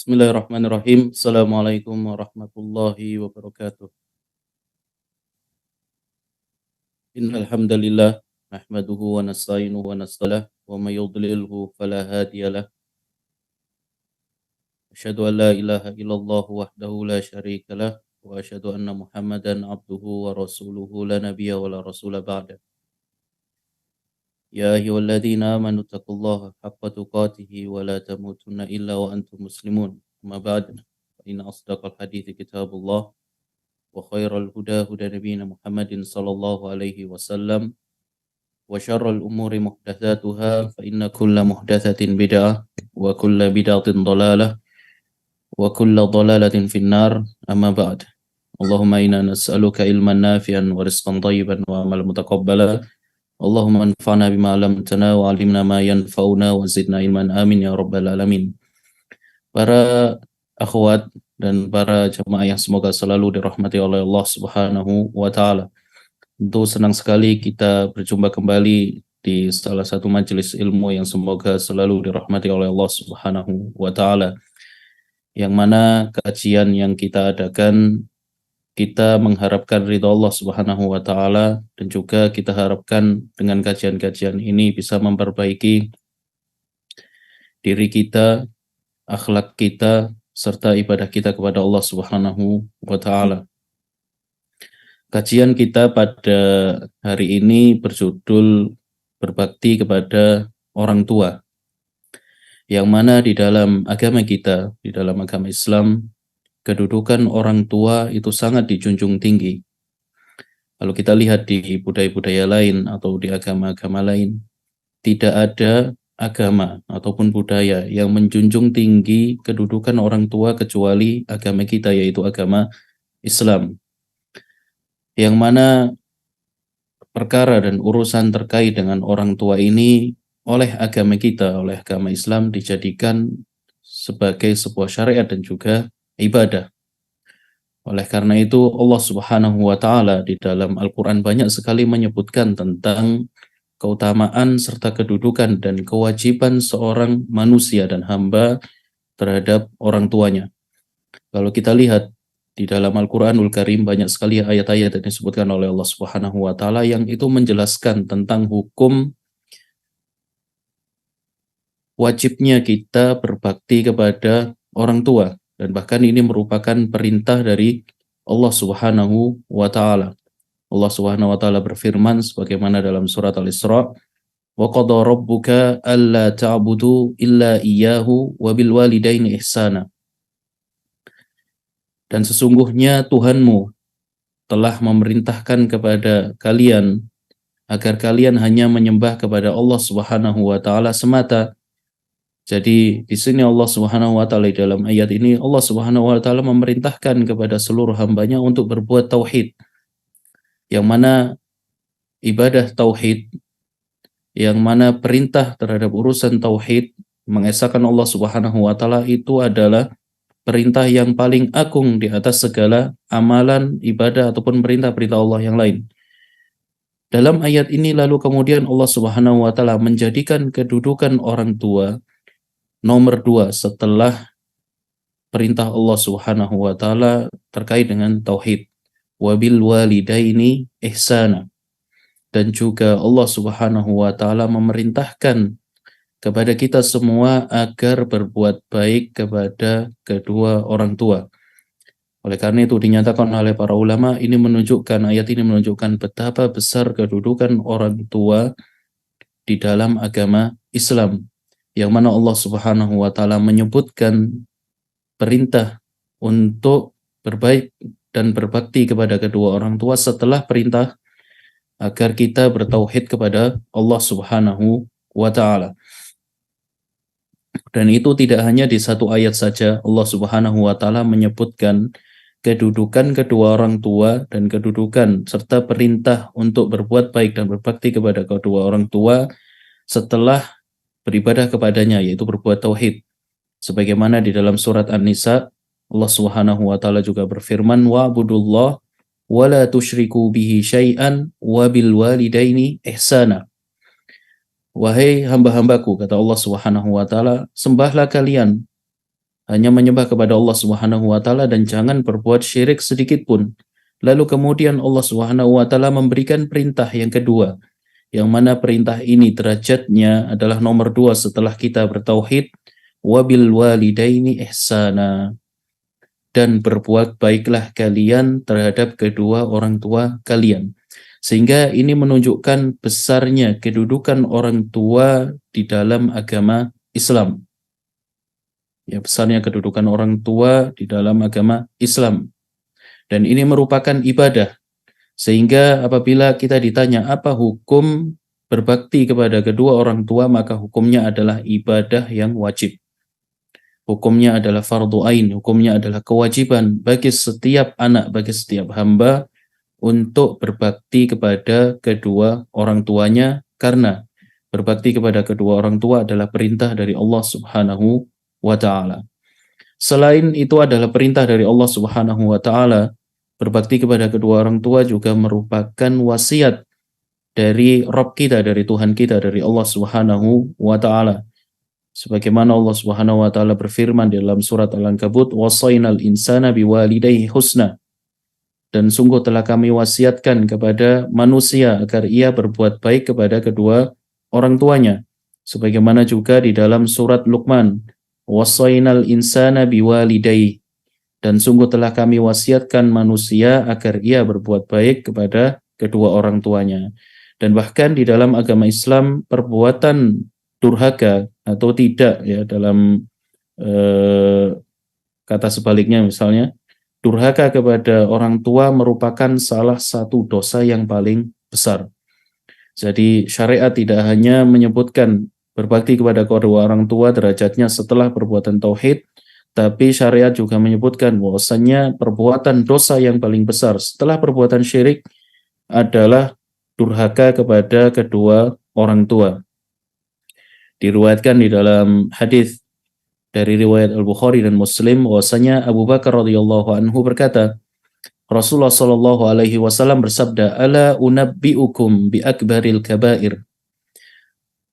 Bismillahirrahmanirrahim. Assalamualaikum warahmatullahi wabarakatuh. Innal hamdalillah nahmaduhu wa nasta'inuhu wa nastaghfiruh wa may yudlilhu fala hadiyalah. Asyhadu an la ilaha illallah wahdahu la syarikalah wa asyhadu anna Muhammadan abduhu wa rasuluhu la nabiyya wa la rasula ba'da. Ya ayyuhalladzina amanu taqullaha haqqa tuqatih wa la tamutunna illa wa antum muslimun. Amma ba'd. Inna asdaqal hadithi kitabullah وخير الهدى هدى نبينا محمد صلى الله عليه وسلم وشر الأمور محدثاتها فإن كل محدثة بدعة وكل بدعة ضلالة وكل ضلالة في النار أما بعد اللهم إنا نسألك علما نافعا ورزقا طيبا وعملا متقبلا اللهم انفعنا بما علمتنا وعلمنا ما ينفعنا وزدنا علما آمين يا رب العالمين. Para akhwat dan para jemaah yang semoga selalu dirahmati oleh Allah Subhanahu wa taala. Tentu senang sekali kita berjumpa kembali di salah satu majelis ilmu yang semoga selalu dirahmati oleh Allah Subhanahu wa taala. Yang mana kajian yang kita adakan kita mengharapkan ridha Allah Subhanahu wa taala dan juga kita harapkan dengan kajian-kajian ini bisa memperbaiki diri kita, akhlak kita, serta ibadah kita kepada Allah Subhanahu wa taala. Kajian kita pada hari ini berjudul berbakti kepada orang tua. Yang mana di dalam agama kita, di dalam agama Islam, kedudukan orang tua itu sangat dijunjung tinggi. Kalau kita lihat di budaya-budaya lain atau di agama-agama lain, tidak ada agama ataupun budaya yang menjunjung tinggi kedudukan orang tua kecuali agama kita, yaitu agama Islam. Yang mana perkara dan urusan terkait dengan orang tua ini oleh agama kita, oleh agama Islam dijadikan sebagai sebuah syariat dan juga ibadah. Oleh karena itu Allah Subhanahu wa taala di dalam Al-Qur'an banyak sekali menyebutkan tentang keutamaan serta kedudukan dan kewajiban seorang manusia dan hamba terhadap orang tuanya. Kalau kita lihat di dalam Al-Quranul Karim banyak sekali ayat-ayat yang disebutkan oleh Allah Subhanahu wa taala yang itu menjelaskan tentang hukum wajibnya kita berbakti kepada orang tua, dan bahkan ini merupakan perintah dari Allah Subhanahu wa taala. Allah Subhanahu wa taala berfirman sebagaimana dalam surat Al-Isra, "Wa qada rabbuka alla ta'budu illa iyyahu wa bil walidaini ihsana." Dan sesungguhnya Tuhanmu telah memerintahkan kepada kalian agar kalian hanya menyembah kepada Allah Subhanahu wa taala semata. Jadi di sini Allah Subhanahu wa taala dalam ayat ini Allah Subhanahu wa taala memerintahkan kepada seluruh hambanya untuk berbuat tauhid. Yang mana ibadah tauhid, yang mana perintah terhadap urusan tauhid, mengesahkan Allah Subhanahu wa taala itu adalah perintah yang paling agung di atas segala amalan, ibadah ataupun perintah-perintah Allah yang lain. Dalam ayat ini lalu kemudian Allah Subhanahu wa taala menjadikan kedudukan orang tua nomor 2 setelah perintah Allah Subhanahu wa taala terkait dengan tauhid. Wabil walidaini ihsana. Dan juga Allah Subhanahu wa taala memerintahkan kepada kita semua agar berbuat baik kepada kedua orang tua. Oleh karena itu dinyatakan oleh para ulama, ayat ini menunjukkan betapa besar kedudukan orang tua di dalam agama Islam, yang mana Allah Subhanahu wa taala menyebutkan perintah untuk berbaik dan berbakti kepada kedua orang tua setelah perintah agar kita bertauhid kepada Allah Subhanahu wa taala. Dan itu tidak hanya di satu ayat saja, Allah Subhanahu wa taala menyebutkan kedudukan kedua orang tua dan kedudukan serta perintah untuk berbuat baik dan berbakti kepada kedua orang tua setelah beribadah kepadanya, yaitu berbuat tauhid. Sebagaimana di dalam surat An-Nisa, Allah Subhanahu wa taala juga berfirman, wa'budullah wa la tusyriku bihi syai'an wa bil walidaini ihsana. Wahai hamba-hambaku, kata Allah Subhanahu wa taala, sembahlah kalian hanya menyembah kepada Allah Subhanahu wa taala dan jangan berbuat syirik sedikit pun. Lalu kemudian Allah Subhanahu wa taala memberikan perintah yang kedua, yang mana perintah ini derajatnya adalah nomor 2 setelah kita bertauhid, wabil walidaini ihsana, dan berbuat baiklah kalian terhadap kedua orang tua kalian. Sehingga ini menunjukkan besarnya kedudukan orang tua di dalam agama Islam. Ya, besarnya kedudukan orang tua di dalam agama Islam. Dan ini merupakan ibadah. Sehingga apabila kita ditanya apa hukum berbakti kepada kedua orang tua, maka hukumnya adalah ibadah yang wajib. Hukumnya adalah fardu ain, hukumnya adalah kewajiban bagi setiap anak, bagi setiap hamba untuk berbakti kepada kedua orang tuanya, karena berbakti kepada kedua orang tua adalah perintah dari Allah Subhanahu wa taala. Selain itu adalah perintah dari Allah Subhanahu wa taala, berbakti kepada kedua orang tua juga merupakan wasiat dari Rabb kita, dari Tuhan kita, dari Allah Subhanahu wa taala. Sebagaimana Allah Subhanahu wa taala berfirman di dalam surat Al-Ankabut, "Wasainal insana biwalidayhi husna." Dan sungguh telah kami wasiatkan kepada manusia agar ia berbuat baik kepada kedua orang tuanya. Sebagaimana juga di dalam surat Luqman, "Wasainal insana biwalidayhi." Dan sungguh telah kami wasiatkan manusia agar ia berbuat baik kepada kedua orang tuanya. Dan bahkan di dalam agama Islam, perbuatan durhaka atau tidak, ya, dalam kata sebaliknya misalnya, durhaka kepada orang tua merupakan salah satu dosa yang paling besar. Jadi syariat tidak hanya menyebutkan berbakti kepada kedua orang tua derajatnya setelah perbuatan tauhid, tapi syariat juga menyebutkan bahwasanya perbuatan dosa yang paling besar setelah perbuatan syirik adalah durhaka kepada kedua orang tua. Diriwayatkan di dalam hadis dari riwayat Al-Bukhari dan Muslim bahwasanya Abu Bakar radhiyallahu anhu berkata, Rasulullah shallallahu alaihi wasallam bersabda, "Ala unabbiukum bi akbaril kabair."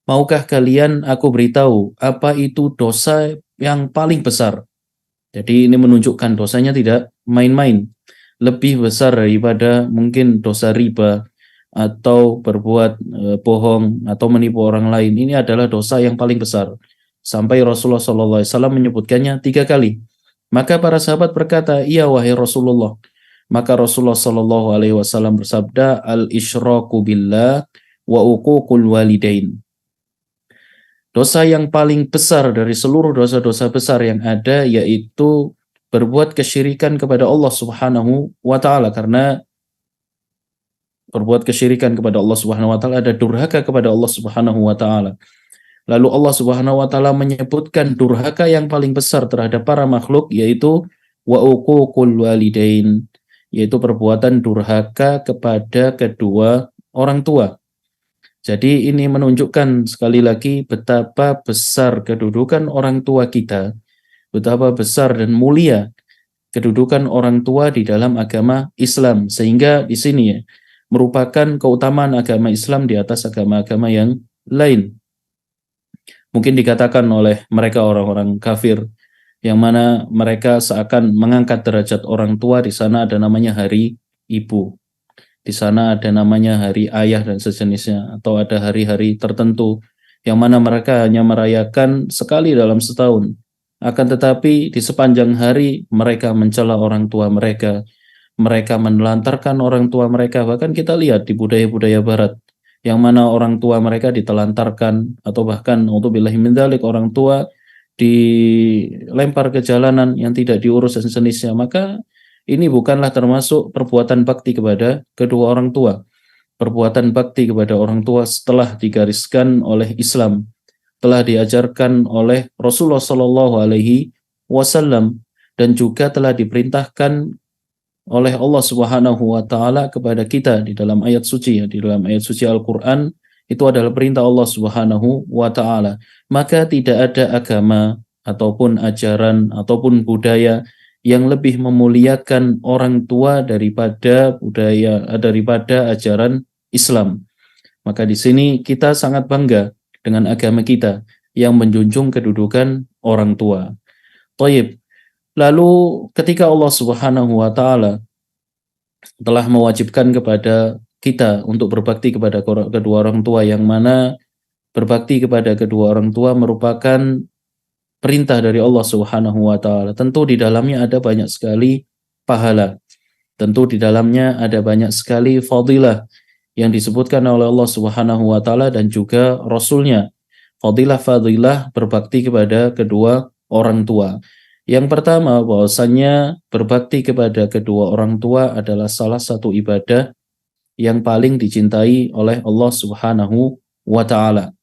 Maukah kalian aku beritahu apa itu dosa yang paling besar? Jadi ini menunjukkan dosanya tidak main-main. Lebih besar daripada mungkin dosa riba atau berbuat bohong atau menipu orang lain. Ini adalah dosa yang paling besar. Sampai Rasulullah SAW menyebutkannya 3 kali. Maka para sahabat berkata, "Iya wahai Rasulullah." Maka Rasulullah SAW bersabda, "Al-isyraku billah wa uququl walidain." Dosa yang paling besar dari seluruh dosa-dosa besar yang ada yaitu berbuat kesyirikan kepada Allah Subhanahu wa taala, karena berbuat kesyirikan kepada Allah Subhanahu wa taala ada durhaka kepada Allah Subhanahu wa taala. Lalu Allah Subhanahu wa taala menyebutkan durhaka yang paling besar terhadap para makhluk yaitu wa uququl walidain, yaitu perbuatan durhaka kepada kedua orang tua. Jadi ini menunjukkan sekali lagi betapa besar kedudukan orang tua kita, betapa besar dan mulia kedudukan orang tua di dalam agama Islam, sehingga di sini ya merupakan keutamaan agama Islam di atas agama-agama yang lain. Mungkin dikatakan oleh mereka orang-orang kafir yang mana mereka seakan mengangkat derajat orang tua, di sana ada namanya hari ibu. Di sana ada namanya hari ayah dan sejenisnya, atau ada hari-hari tertentu yang mana mereka hanya merayakan sekali dalam setahun. Akan tetapi di sepanjang hari mereka mencela orang tua mereka, mereka menelantarkan orang tua mereka. Bahkan kita lihat di budaya-budaya barat yang mana orang tua mereka ditelantarkan, atau bahkan naudzubillahi min dzalik orang tua dilempar ke jalanan yang tidak diurus dan sejenisnya. Maka ini bukanlah termasuk perbuatan bakti kepada kedua orang tua. Perbuatan bakti kepada orang tua setelah digariskan oleh Islam, telah diajarkan oleh Rasulullah Shallallahu Alaihi Wasallam, dan juga telah diperintahkan oleh Allah Subhanahu Wa Taala kepada kita di dalam ayat suci, di dalam ayat suci Al-Quran. Itu adalah perintah Allah Subhanahu Wa Taala. Maka tidak ada agama ataupun ajaran ataupun budaya yang lebih memuliakan orang tua daripada ajaran Islam. Maka di sini kita sangat bangga dengan agama kita yang menjunjung kedudukan orang tua. Thayyib. Lalu ketika Allah Subhanahu wa taala telah mewajibkan kepada kita untuk berbakti kepada kedua orang tua, yang mana berbakti kepada kedua orang tua merupakan perintah dari Allah Subhanahu wa taala. Tentu di dalamnya ada banyak sekali pahala. Tentu di dalamnya ada banyak sekali fadilah yang disebutkan oleh Allah Subhanahu wa taala dan juga Rasulnya. Fadilah-fadilah berbakti kepada kedua orang tua. Yang pertama, bahwasannya berbakti kepada kedua orang tua adalah salah satu ibadah yang paling dicintai oleh Allah Subhanahu wa taala.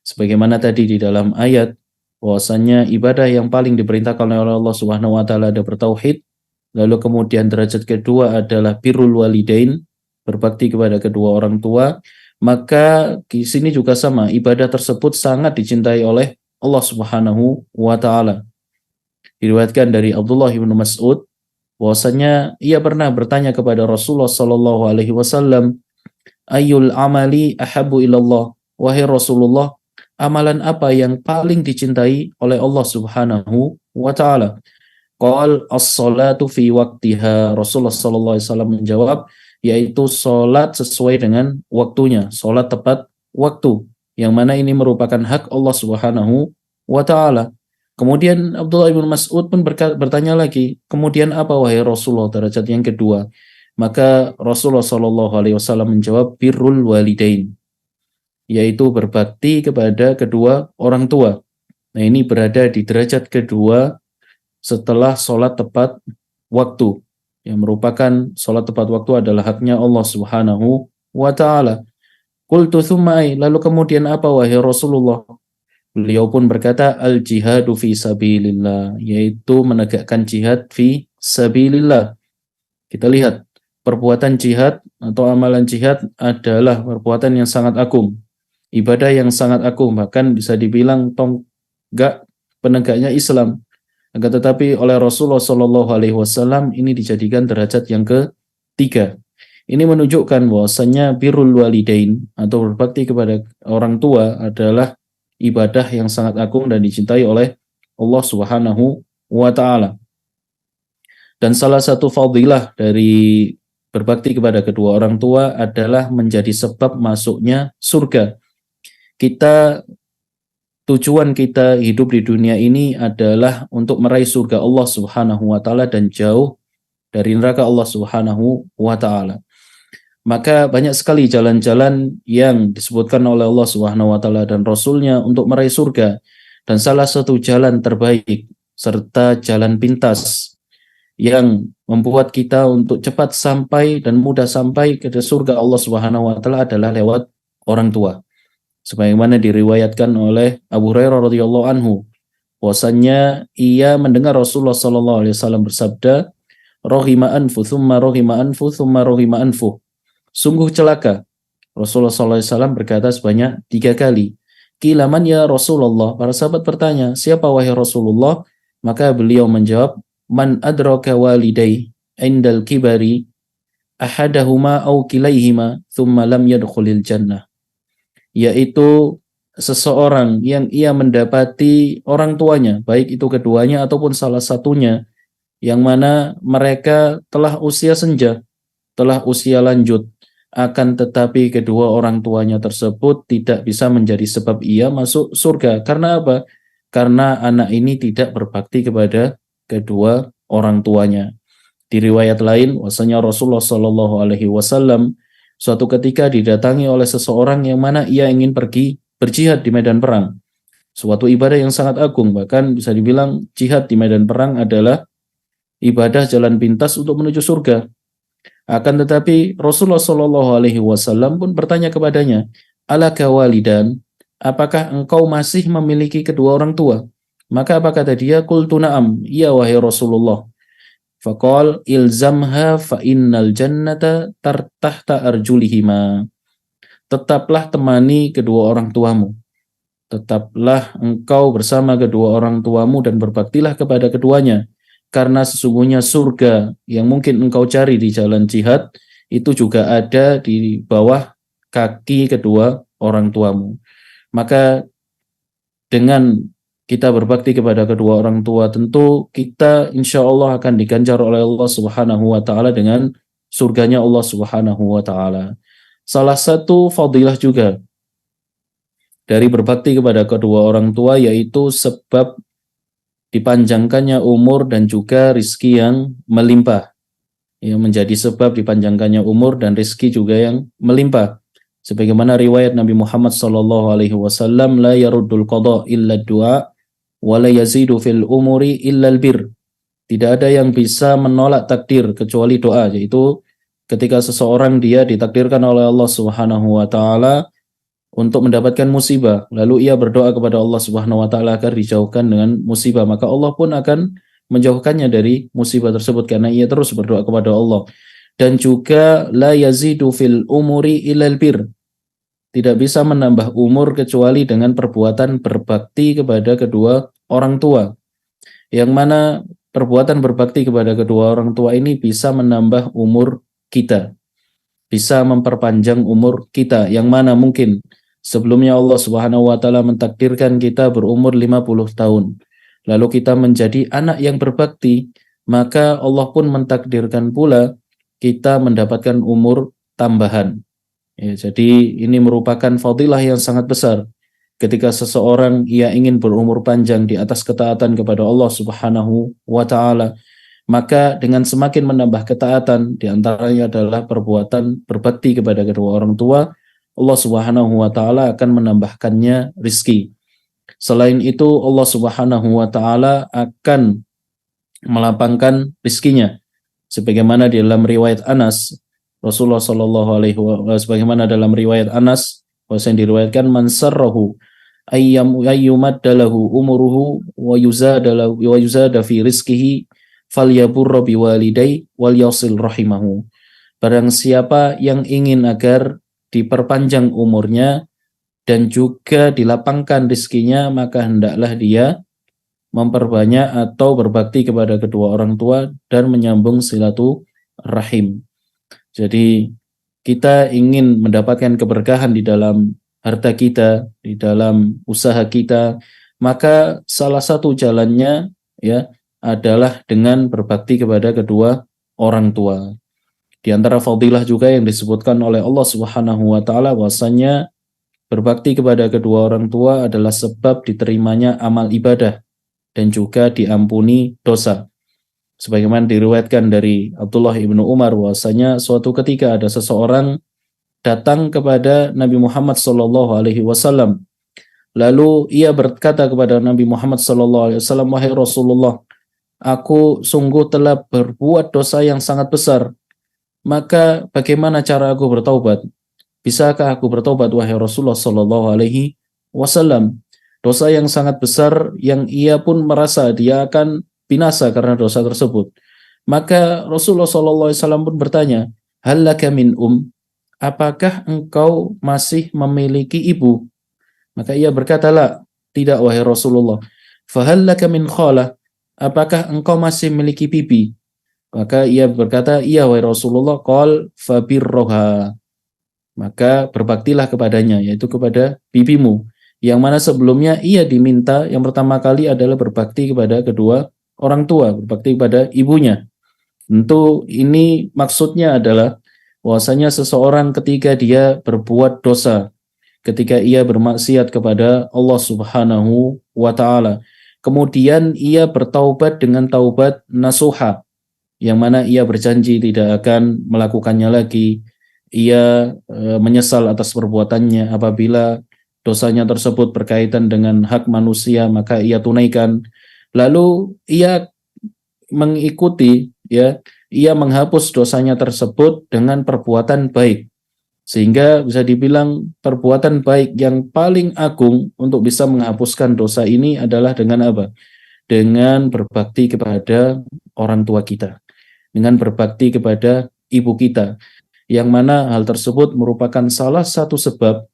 Sebagaimana tadi di dalam ayat, bahwasannya ibadah yang paling diperintahkan oleh Allah Subhanahu wa taala ada bertauhid, lalu kemudian derajat kedua adalah birrul walidain, berbakti kepada kedua orang tua. Maka di sini juga sama, ibadah tersebut sangat dicintai oleh Allah Subhanahu wa taala. Diriwayatkan dari Abdullah bin Mas'ud bahwasanya ia pernah bertanya kepada Rasulullah sallallahu alaihi wasallam, "Ayyul amali ahabbu ilallah?" Wahai Rasulullah, amalan apa yang paling dicintai oleh Allah Subhanahu wa taala? Qal as-salatu fi waqtiha. Rasulullah sallallahu alaihi wasallam menjawab, yaitu salat sesuai dengan waktunya, salat tepat waktu, yang mana ini merupakan hak Allah Subhanahu wa taala. Kemudian Abdullah bin Mas'ud pun bertanya lagi, kemudian apa wahai Rasulullah, derajat yang kedua? Maka Rasulullah sallallahu alaihi wasallam menjawab, birrul walidain, yaitu berbakti kepada kedua orang tua. Nah, ini berada di derajat kedua setelah sholat tepat waktu, yang merupakan sholat tepat waktu adalah haknya Allah Subhanahu wa ta'ala. Qultu thumma ay, lalu kemudian apa wahai Rasulullah? Beliau pun berkata, al jihadu fi sabilillah, yaitu menegakkan jihad fi sabilillah. Kita lihat, perbuatan jihad atau amalan jihad adalah perbuatan yang sangat agung, ibadah yang sangat agung, bahkan bisa dibilang tonggak penegaknya Islam. Akan tetapi oleh Rasulullah Shallallahu Alaihi Wasallam ini dijadikan derajat yang ketiga. Ini menunjukkan bahwasanya birrul walidain atau berbakti kepada orang tua adalah ibadah yang sangat agung dan dicintai oleh Allah Subhanahu wa taala. Dan salah satu fadilah dari berbakti kepada kedua orang tua adalah menjadi sebab masuknya surga. Tujuan kita hidup di dunia ini adalah untuk meraih surga Allah Subhanahu wa taala dan jauh dari neraka Allah Subhanahu wa taala. Maka banyak sekali jalan-jalan yang disebutkan oleh Allah Subhanahu wa taala dan Rasulnya untuk meraih surga. Dan salah satu jalan terbaik serta jalan pintas yang membuat kita untuk cepat sampai dan mudah sampai ke surga Allah Subhanahu wa taala adalah lewat orang tua. Sebagaimana diriwayatkan oleh Abu Hurairah radhiyallahu anhu, bahwasanya ia mendengar Rasulullah sallallahu alaihi wasallam bersabda, "Rahima anfu tsumma rahima anfu tsumma rahima anfu." Sungguh celaka. Rasulullah sallallahu alaihi wasallam berkata sebanyak 3 kali. Qila man ya Rasulullah? Para sahabat bertanya, siapa wahai Rasulullah? Maka beliau menjawab, man adraka walidai indal kibari ahadahuma au kilaihima thumma lam yadkhulil jannah. Yaitu seseorang yang ia mendapati orang tuanya, baik itu keduanya ataupun salah satunya, yang mana mereka telah usia senja, telah usia lanjut, akan tetapi kedua orang tuanya tersebut tidak bisa menjadi sebab ia masuk surga. Karena apa? Karena anak ini tidak berbakti kepada kedua orang tuanya. Di riwayat lain, bahwasanya Rasulullah Shallallahu Alaihi Wasallam suatu ketika didatangi oleh seseorang yang mana ia ingin pergi berjihad di medan perang. Suatu ibadah yang sangat agung, bahkan bisa dibilang jihad di medan perang adalah ibadah jalan pintas untuk menuju surga. Akan tetapi Rasulullah Shallallahu Alaihi Wasallam pun bertanya kepadanya, alaka walidan, apakah engkau masih memiliki kedua orang tua? Maka apa kata dia? Qultu na'am, iya wahai Rasulullah. Faqal ilzamha fa innal jannata tahta arjulihima. Tetaplah temani kedua orang tuamu. Tetaplah engkau bersama kedua orang tuamu dan berbaktilah kepada keduanya. Karena sesungguhnya surga yang mungkin engkau cari di jalan jihad itu juga ada di bawah kaki kedua orang tuamu. Maka dengan kita berbakti kepada kedua orang tua, tentu kita insya Allah akan diganjar oleh Allah Subhanahu wa taala dengan surganya Allah Subhanahu wa taala. Salah satu fadilah juga dari berbakti kepada kedua orang tua yaitu sebab dipanjangkannya umur dan juga rizki yang melimpah. Yang menjadi sebab dipanjangkannya umur dan rizki juga yang melimpah. Sebagaimana riwayat Nabi Muhammad SAW, la yaruddul qada illa du'a wa la yazidu fil umuri illa albir. Tidak ada yang bisa menolak takdir kecuali doa, yaitu ketika seseorang dia ditakdirkan oleh Allah Subhanahu wa taala untuk mendapatkan musibah, lalu ia berdoa kepada Allah Subhanahu wa taala agar dijauhkan dengan musibah, maka Allah pun akan menjauhkannya dari musibah tersebut karena ia terus berdoa kepada Allah. Dan juga la yazidu fil umuri illal bir. Tidak bisa menambah umur kecuali dengan perbuatan berbakti kepada kedua orang tua. Yang mana perbuatan berbakti kepada kedua orang tua ini bisa menambah umur kita, bisa memperpanjang umur kita, yang mana mungkin sebelumnya Allah Subhanahu wa taala mentakdirkan kita berumur 50 tahun. Lalu kita menjadi anak yang berbakti, maka Allah pun mentakdirkan pula kita mendapatkan umur tambahan. Ya, jadi ini merupakan fadilah yang sangat besar. Ketika seseorang ia ingin berumur panjang di atas ketaatan kepada Allah Subhanahu wa taala, maka dengan semakin menambah ketaatan, di antaranya adalah perbuatan berbakti kepada kedua orang tua, Allah Subhanahu wa taala akan menambahkannya rizki. Selain itu Allah Subhanahu wa taala akan melapangkan rizkinya. Sebagaimana di dalam riwayat Anas, Rasulullah Shallallahu alaihi wasallam, sebagaimana dalam riwayat Anas, yang diriwayatkan, man sarrahu ayyumaddalahu umuruhu wa yuzada fi rizkihi falyaburra biwalidai wal yasil rahimahu. Barang siapa yang ingin agar diperpanjang umurnya dan juga dilapangkan rizkinya, maka hendaklah dia memperbanyak atau berbakti kepada kedua orang tua dan menyambung silaturahim. Jadi kita ingin mendapatkan keberkahan di dalam harta kita, di dalam usaha kita, maka salah satu jalannya ya adalah dengan berbakti kepada kedua orang tua. Di antara fadilah juga yang disebutkan oleh Allah Subhanahu wa taala bahwasanya berbakti kepada kedua orang tua adalah sebab diterimanya amal ibadah dan juga diampuni dosa. Sebagaimana diriwayatkan dari Abdullah ibnu Umar bahwasanya suatu ketika ada seseorang datang kepada Nabi Muhammad SAW. Lalu ia berkata kepada Nabi Muhammad SAW, wahai Rasulullah, aku sungguh telah berbuat dosa yang sangat besar. Maka bagaimana cara aku bertaubat? Bisakah aku bertaubat wahai Rasulullah SAW? Dosa yang sangat besar yang ia pun merasa dia akan binasa karena dosa tersebut. Maka Rasulullah SAW pun bertanya, hal laka min apakah engkau masih memiliki ibu? Maka ia berkata, la, tidak wahai Rasulullah. Fahal laka min khalah, apakah engkau masih memiliki bibi? Maka ia berkata, iya wahai Rasulullah. Qal fabirroha, maka berbaktilah kepadanya, yaitu kepada bibimu. Yang mana sebelumnya ia diminta yang pertama kali adalah berbakti kepada kedua orang tua, berbakti kepada ibunya. Tentu ini maksudnya adalah bahwasanya seseorang ketika dia berbuat dosa, ketika ia bermaksiat kepada Allah Subhanahu wa taala, kemudian ia bertaubat dengan taubat nasuha, yang mana ia berjanji tidak akan melakukannya lagi. Ia menyesal atas perbuatannya. Apabila dosanya tersebut berkaitan dengan hak manusia, maka ia tunaikan. Lalu ia mengikuti, ya, ia menghapus dosanya tersebut dengan perbuatan baik. Sehingga bisa dibilang perbuatan baik yang paling agung untuk bisa menghapuskan dosa ini adalah dengan apa? Dengan berbakti kepada orang tua kita, dengan berbakti kepada ibu kita, yang mana hal tersebut merupakan salah satu sebab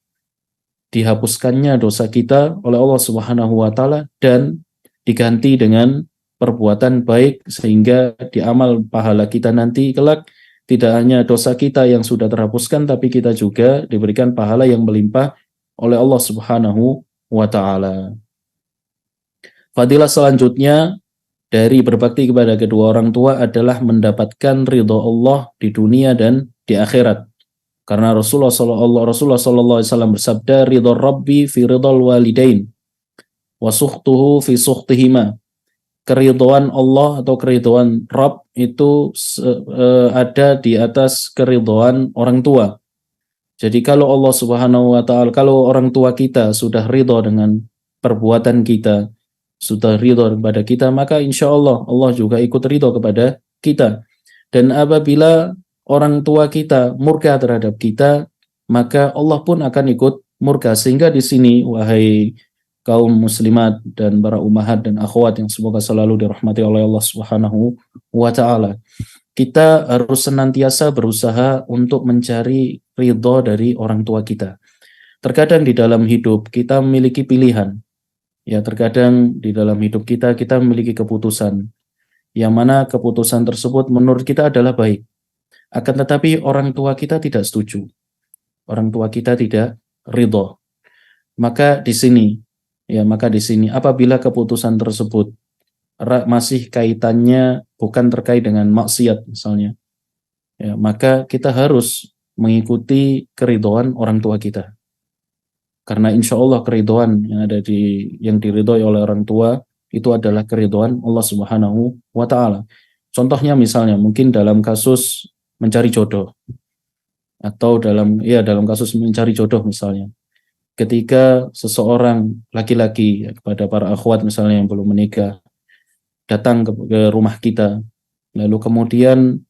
dihapuskannya dosa kita oleh Allah Subhanahu wa taala dan diganti dengan perbuatan baik, sehingga di amal pahala kita nanti kelak tidak hanya dosa kita yang sudah terhapuskan, tapi kita juga diberikan pahala yang melimpah oleh Allah Subhanahu wa taala. Fadilah selanjutnya dari berbakti kepada kedua orang tua adalah mendapatkan ridho Allah di dunia dan di akhirat. Karena Rasulullah sallallahu alaihi wasallam bersabda, ridho Rabbi fi ridhol walidain wa sukhtuhu fi sukhtihima. Keridhaan Allah atau keridhaan Rabb itu ada di atas keridhaan orang tua. Jadi kalau Allah Subhanahu wa taala, kalau orang tua kita sudah ridho dengan perbuatan kita, sudah ridho kepada kita, maka insya Allah Allah juga ikut ridho kepada kita. Dan apabila orang tua kita murka terhadap kita, maka Allah pun akan ikut murka. Sehingga di sini, wahai kaum muslimat dan para ummahat dan akhwat yang semoga selalu dirahmati oleh Allah Subhanahu wa taala, kita harus senantiasa berusaha untuk mencari ridho dari orang tua kita. Terkadang di dalam hidup kita memiliki pilihan. Ya, terkadang di dalam hidup kita memiliki keputusan yang mana keputusan tersebut menurut kita adalah baik. Akan tetapi orang tua kita tidak setuju. Orang tua kita tidak ridho. Maka di sini apabila keputusan tersebut masih kaitannya bukan terkait dengan maksiat misalnya, ya, maka kita harus mengikuti keridhaan orang tua kita. Karena insya Allah keridhaan yang diridhoi oleh orang tua itu adalah keridhaan Allah Subhanahu wa taala. Contohnya misalnya mungkin dalam kasus mencari jodoh, atau dalam kasus mencari jodoh misalnya. Ketika seseorang laki-laki, kepada para akhwat misalnya yang belum menikah, datang ke rumah kita, lalu kemudian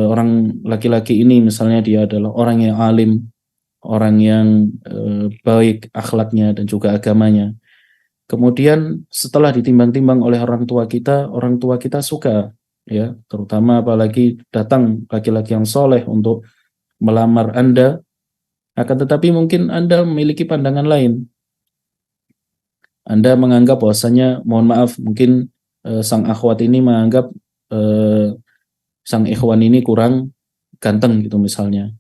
orang laki-laki ini misalnya dia adalah orang yang alim, orang yang baik akhlaknya dan juga agamanya. Kemudian setelah ditimbang-timbang oleh orang tua kita suka, ya, terutama apalagi datang laki-laki yang soleh untuk melamar Anda, akan tetapi mungkin Anda memiliki pandangan lain. Anda menganggap bahwasanya, mohon maaf, mungkin sang akhwat ini menganggap sang ikhwan ini kurang ganteng gitu misalnya,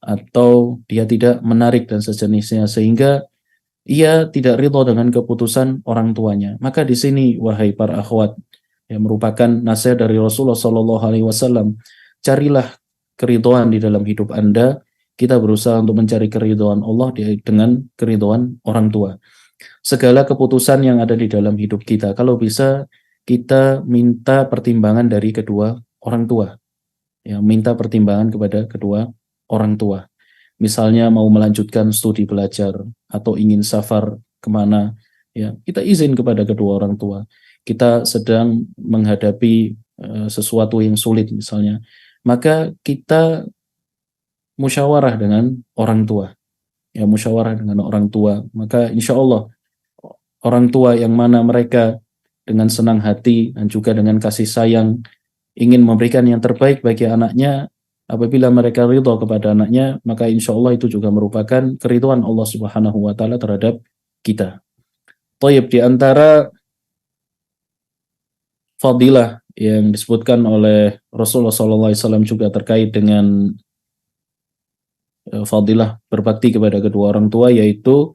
atau dia tidak menarik dan sejenisnya, sehingga ia tidak ridho dengan keputusan orang tuanya. Maka di sini, wahai para akhwat, yang merupakan nasihat dari Rasulullah Shallallahu Alaihi Wasallam, carilah keridhaan di dalam hidup Anda. Kita berusaha untuk mencari keridhaan Allah dengan keridhaan orang tua. Segala keputusan yang ada di dalam hidup kita, kalau bisa kita minta pertimbangan dari kedua orang tua. Ya, minta pertimbangan kepada kedua orang tua. Misalnya mau melanjutkan studi belajar atau ingin safar kemana, ya, kita izin kepada kedua orang tua. Kita sedang menghadapi sesuatu yang sulit misalnya, maka kita musyawarah dengan orang tua. Ya, musyawarah dengan orang tua. Maka insya Allah orang tua yang mana mereka dengan senang hati dan juga dengan kasih sayang ingin memberikan yang terbaik bagi anaknya, apabila mereka ridho kepada anaknya, maka insya Allah itu juga merupakan keridhaan Allah Subhanahu wa taala terhadap kita. Thayyib, di antara fadilah yang disebutkan oleh Rasulullah SAW juga terkait dengan fadilah berbakti kepada kedua orang tua, yaitu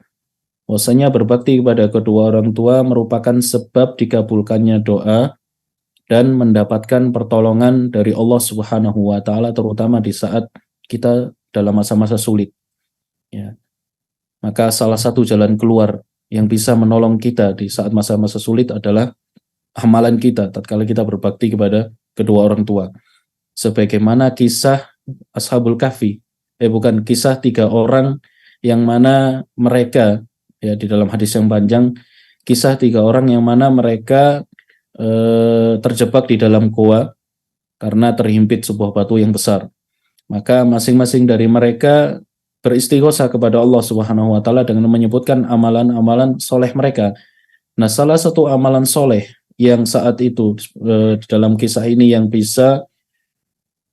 bahwasanya berbakti kepada kedua orang tua merupakan sebab dikabulkannya doa dan mendapatkan pertolongan dari Allah Subhanahu wa taala, terutama di saat kita dalam masa-masa sulit. Ya. Maka salah satu jalan keluar yang bisa menolong kita di saat masa-masa sulit adalah amalan kita tatkala kita berbakti kepada kedua orang tua. Sebagaimana kisah Ashabul Kahfi, kisah 3 orang yang mana mereka, ya, di dalam hadis yang panjang, kisah 3 orang yang mana mereka terjebak di dalam goa karena terhimpit sebuah batu yang besar. Maka masing-masing dari mereka beristighosah kepada Allah Subhanahu wa taala dengan menyebutkan amalan-amalan soleh mereka. Nah, salah satu amalan soleh yang saat itu di dalam kisah ini yang bisa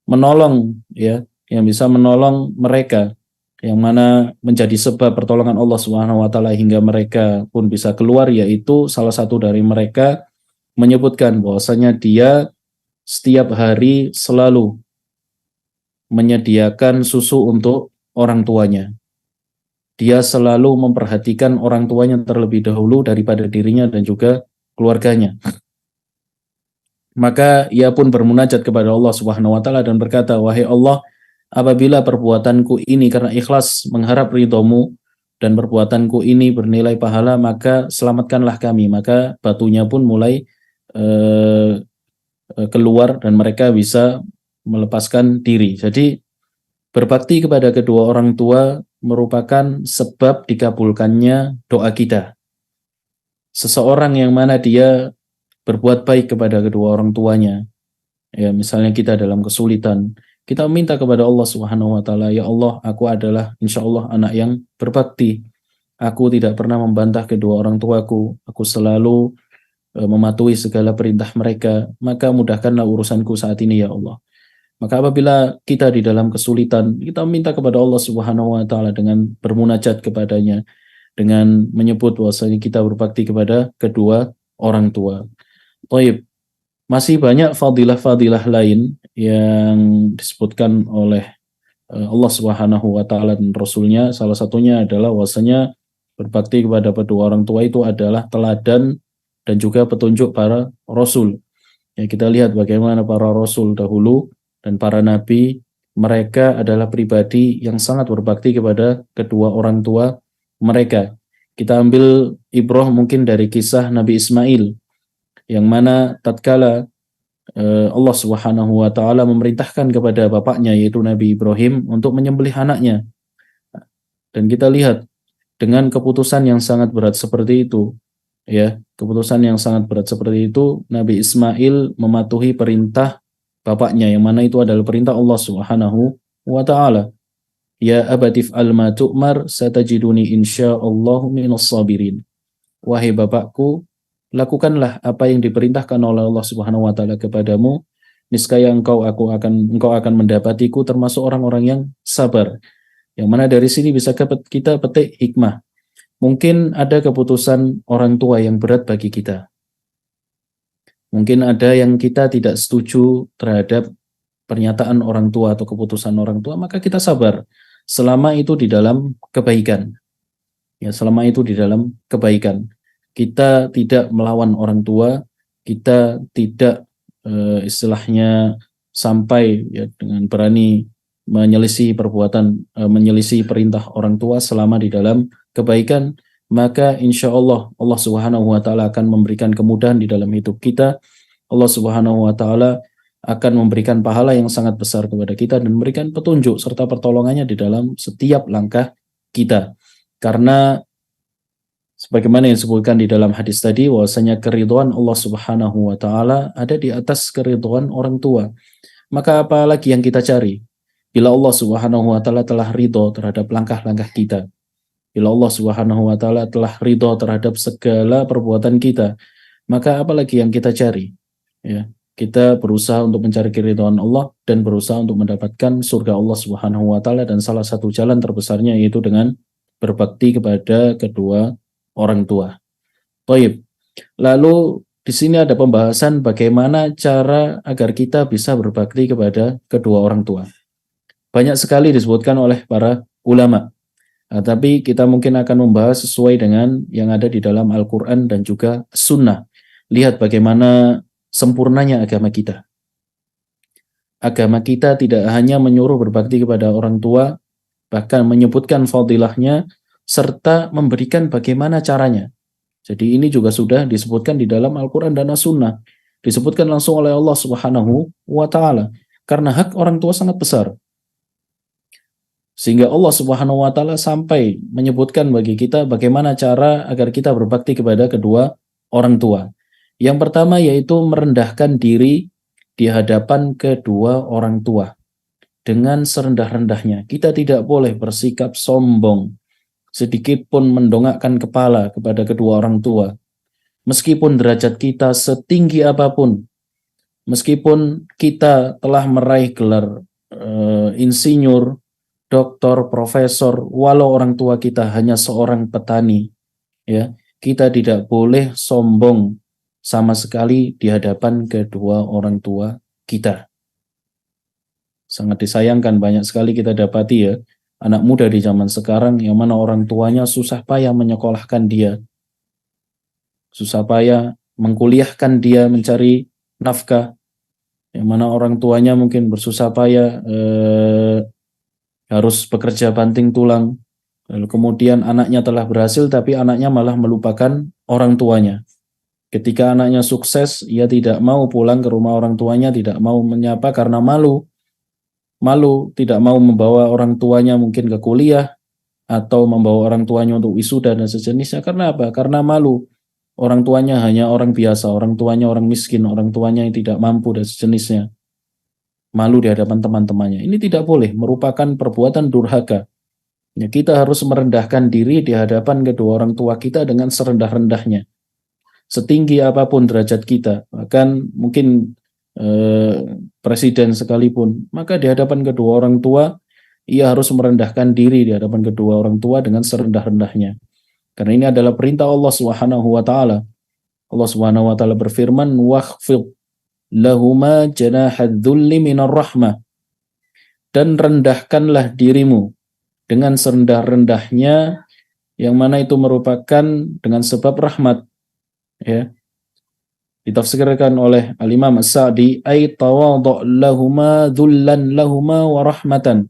menolong, ya, yang bisa menolong mereka, yang mana menjadi sebab pertolongan Allah Subhanahu wa taala hingga mereka pun bisa keluar, yaitu salah satu dari mereka menyebutkan bahwasanya dia setiap hari selalu menyediakan susu untuk orang tuanya. Dia selalu memperhatikan orang tuanya terlebih dahulu daripada dirinya dan juga keluarganya. Maka ia pun bermunajat kepada Allah Subhanahu wa taala dan berkata, "Wahai Allah, apabila perbuatanku ini karena ikhlas mengharap ridhomu dan perbuatanku ini bernilai pahala, maka selamatkanlah kami." Maka batunya pun mulai eh, keluar dan mereka bisa melepaskan diri. Jadi berbakti kepada kedua orang tua merupakan sebab dikabulkannya doa kita. Seseorang yang mana dia berbuat baik kepada kedua orang tuanya, ya misalnya kita dalam kesulitan, kita minta kepada Allah Subhanahu wa taala, ya Allah, aku adalah insya Allah anak yang berbakti. Aku tidak pernah membantah kedua orang tuaku, aku selalu mematuhi segala perintah mereka, maka mudahkanlah urusanku saat ini ya Allah. Maka apabila kita di dalam kesulitan, kita minta kepada Allah Subhanahu wa taala dengan bermunajat kepadanya, dengan menyebut bahwasanya kita berbakti kepada kedua orang tua. Baik, masih banyak fadilah-fadilah lain yang disebutkan oleh Allah Subhanahu wa taala dan Rasulnya. Salah satunya adalah bahwasanya berbakti kepada kedua orang tua itu adalah teladan dan juga petunjuk para rasul. Ya, kita lihat bagaimana para rasul dahulu dan para nabi, mereka adalah pribadi yang sangat berbakti kepada kedua orang tua mereka. Kita ambil ibrah mungkin dari kisah Nabi Ismail, yang mana tatkala Allah Subhanahu wa taala memerintahkan kepada bapaknya yaitu Nabi Ibrahim untuk menyembelih anaknya. Dan kita lihat dengan keputusan yang sangat berat seperti itu, ya, keputusan yang sangat berat seperti itu, Nabi Ismail mematuhi perintah bapaknya, yang mana itu adalah perintah Allah Subhanahu wa taala. Ya abatif alma tu'mar satajiduni insyaallahu minas sabirin. Wahai bapakku, lakukanlah apa yang diperintahkan oleh Allah Subhanahu wa taala kepadamu, niscaya engkau akan mendapatiku termasuk orang-orang yang sabar. Yang mana dari sini bisa kita petik hikmah. Mungkin ada keputusan orang tua yang berat bagi kita. Mungkin ada yang kita tidak setuju terhadap pernyataan orang tua atau keputusan orang tua, maka kita sabar selama itu di dalam kebaikan. Ya, selama itu di dalam kebaikan. Kita tidak melawan orang tua, kita tidak istilahnya sampai ya dengan berani menyelisih menyelisih perintah orang tua selama di dalam kebaikan, maka insya Allah Allah Subhanahu wa taala akan memberikan kemudahan di dalam hidup kita. Allah Subhanahu wa taala akan memberikan pahala yang sangat besar kepada kita dan memberikan petunjuk serta pertolongannya di dalam setiap langkah kita. Karena sebagaimana yang disebutkan di dalam hadis tadi, bahwasanya keridhaan Allah Subhanahu wa taala ada di atas keridhaan orang tua. Maka apalagi yang kita cari? Bila Allah Subhanahu wa taala telah ridho terhadap langkah-langkah kita, bila Allah Subhanahu wa taala telah ridho terhadap segala perbuatan kita, maka apalagi yang kita cari? Ya, kita berusaha untuk mencari keridhaan Allah dan berusaha untuk mendapatkan surga Allah Subhanahu wa taala, dan salah satu jalan terbesarnya yaitu dengan berbakti kepada kedua orang tua. Baik. Lalu di sini ada pembahasan bagaimana cara agar kita bisa berbakti kepada kedua orang tua. Banyak sekali disebutkan oleh para ulama. Nah, tapi kita mungkin akan membahas sesuai dengan yang ada di dalam Al-Quran dan juga Sunnah. Lihat bagaimana sempurnanya agama kita. Agama kita tidak hanya menyuruh berbakti kepada orang tua, bahkan menyebutkan fadilahnya, serta memberikan bagaimana caranya. Jadi ini juga sudah disebutkan di dalam Al-Quran dan As-Sunnah. Disebutkan langsung oleh Allah Subhanahu wa ta'ala. Karena hak orang tua sangat besar. Sehingga Allah Subhanahu wa ta'ala sampai menyebutkan bagi kita bagaimana cara agar kita berbakti kepada kedua orang tua. Yang pertama yaitu merendahkan diri di hadapan kedua orang tua. Dengan serendah-rendahnya. Kita tidak boleh bersikap sombong, sedikit pun mendongakkan kepala kepada kedua orang tua. Meskipun derajat kita setinggi apapun, meskipun kita telah meraih gelar insinyur, doktor, profesor, walau orang tua kita hanya seorang petani, ya, kita tidak boleh sombong sama sekali di hadapan kedua orang tua kita. Sangat disayangkan, banyak sekali kita dapati ya, anak muda di zaman sekarang yang mana orang tuanya susah payah menyekolahkan dia, susah payah mengkuliahkan dia mencari nafkah, yang mana orang tuanya mungkin bersusah payah, harus bekerja banting tulang, lalu kemudian anaknya telah berhasil tapi anaknya malah melupakan orang tuanya. Ketika anaknya sukses, ia tidak mau pulang ke rumah orang tuanya, tidak mau menyapa karena malu, tidak mau membawa orang tuanya mungkin ke kuliah, atau membawa orang tuanya untuk wisuda dan sejenisnya. Karena apa? Karena malu. Orang tuanya hanya orang biasa, orang tuanya orang miskin, orang tuanya yang tidak mampu dan sejenisnya. Malu di hadapan teman-temannya. Ini tidak boleh, merupakan perbuatan durhaka. Ya, kita harus merendahkan diri di hadapan kedua orang tua kita dengan serendah-rendahnya. Setinggi apapun derajat kita, bahkan mungkin presiden sekalipun, maka di hadapan kedua orang tua, ia harus merendahkan diri di hadapan kedua orang tua dengan serendah-rendahnya. Karena ini adalah perintah Allah Subhanahu wa taala. Allah Subhanahu wa taala berfirman, "Wakhfid lahuma janahadzulli minar rahmah." Dan rendahkanlah dirimu dengan serendah-rendahnya, yang mana itu merupakan dengan sebab rahmat, ya. Ditafsirkan oleh Al-Imam As-Sa'di, ay tawadhu lahuma dhullan lahuma wa rahmatan,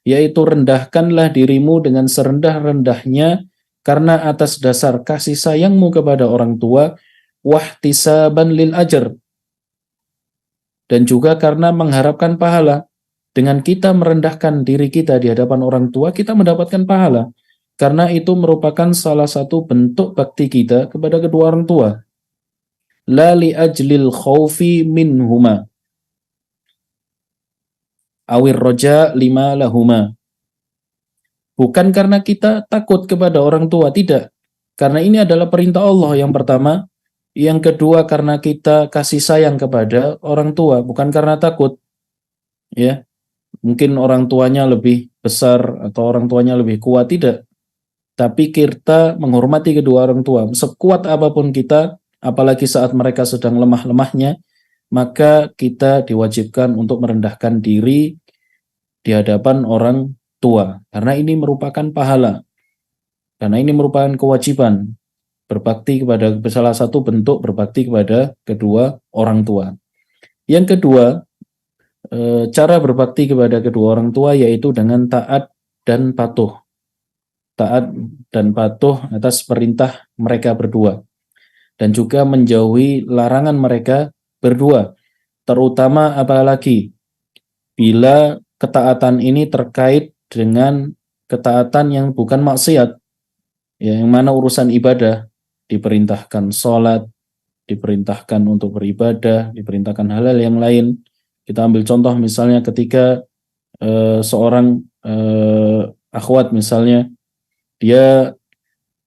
yaitu rendahkanlah dirimu dengan serendah-rendahnya karena atas dasar kasih sayangmu kepada orang tua, wahtisaban lil ajr, dan juga karena mengharapkan pahala. Dengan kita merendahkan diri kita di hadapan orang tua, kita mendapatkan pahala. Karena itu merupakan salah satu bentuk bakti kita kepada kedua orang tua. La li ajlil khawfi minhuma awir roja lima lahuma. Bukan karena kita takut kepada orang tua, tidak. Karena ini adalah perintah Allah yang pertama. Yang kedua, karena kita kasih sayang kepada orang tua, bukan karena takut. Ya, mungkin orang tuanya lebih besar atau orang tuanya lebih kuat, tidak. Tapi kita menghormati kedua orang tua. Sekuat apapun kita, apalagi saat mereka sedang lemah-lemahnya, maka kita diwajibkan untuk merendahkan diri di hadapan orang tua. Karena ini merupakan pahala. Karena ini merupakan kewajiban. Berbakti kepada, salah satu bentuk berbakti kepada kedua orang tua. Yang kedua, cara berbakti kepada kedua orang tua yaitu dengan taat dan patuh. Taat dan patuh atas perintah mereka berdua. Dan juga menjauhi larangan mereka berdua. Terutama apalagi bila ketaatan ini terkait dengan ketaatan yang bukan maksiat. Yang mana urusan ibadah, diperintahkan sholat, diperintahkan untuk beribadah, diperintahkan hal-hal yang lain. Kita ambil contoh misalnya ketika seorang akhwat misalnya, dia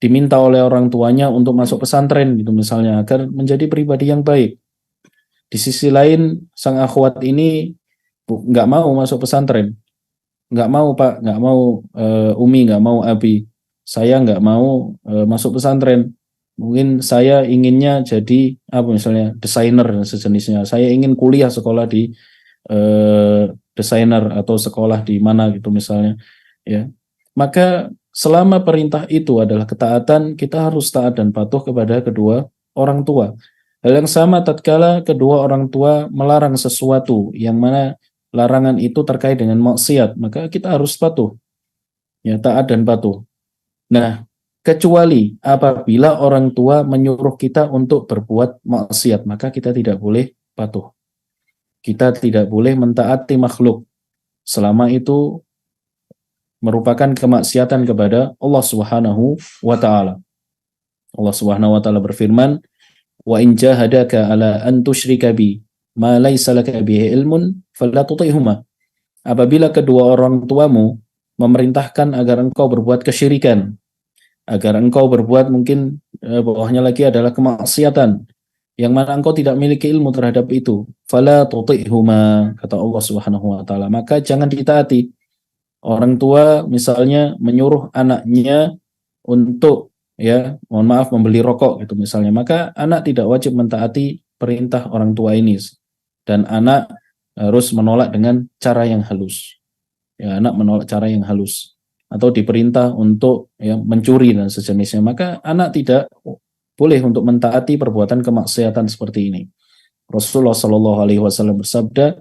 diminta oleh orang tuanya untuk masuk pesantren gitu misalnya, agar menjadi pribadi yang baik. Di sisi lain, sang akhwat ini nggak mau masuk pesantren. Nggak mau Pak, nggak mau Umi, nggak mau Abi. Saya nggak mau masuk pesantren. Mungkin saya inginnya jadi apa misalnya desainer dan sejenisnya. Saya ingin kuliah sekolah di desainer atau sekolah di mana gitu misalnya, ya. Maka selama perintah itu adalah ketaatan, kita harus taat dan patuh kepada kedua orang tua. Hal yang sama tatkala kedua orang tua melarang sesuatu yang mana larangan itu terkait dengan maksiat, maka kita harus patuh. Ya, taat dan patuh. Nah, kecuali apabila orang tua menyuruh kita untuk berbuat maksiat, maka kita tidak boleh patuh. Kita tidak boleh mentaati makhluk selama itu merupakan kemaksiatan kepada Allah Subhanahu wa taala. Allah Subhanahu wa taala berfirman, "Wa in jahadaka ala an tusyrika bi ma laysa laka bihi ilmun fala tuti'huma." Apabila kedua orang tuamu memerintahkan agar engkau berbuat kesyirikan, agar engkau berbuat mungkin bawahnya lagi adalah kemaksiatan yang mana engkau tidak memiliki ilmu terhadap itu, fala tuti'huma, kata Allah Subhanahu wa taala, maka jangan ditaati. Orang tua misalnya menyuruh anaknya untuk, ya, mohon maaf, membeli rokok gitu misalnya, maka anak tidak wajib mentaati perintah orang tua ini, dan anak harus menolak dengan cara yang halus. Ya, anak menolak cara yang halus, atau diperintah untuk, ya, mencuri dan sejenisnya, maka anak tidak boleh untuk mentaati perbuatan kemaksiatan seperti ini. Rasulullah Shallallahu Alaihi Wasallam bersabda,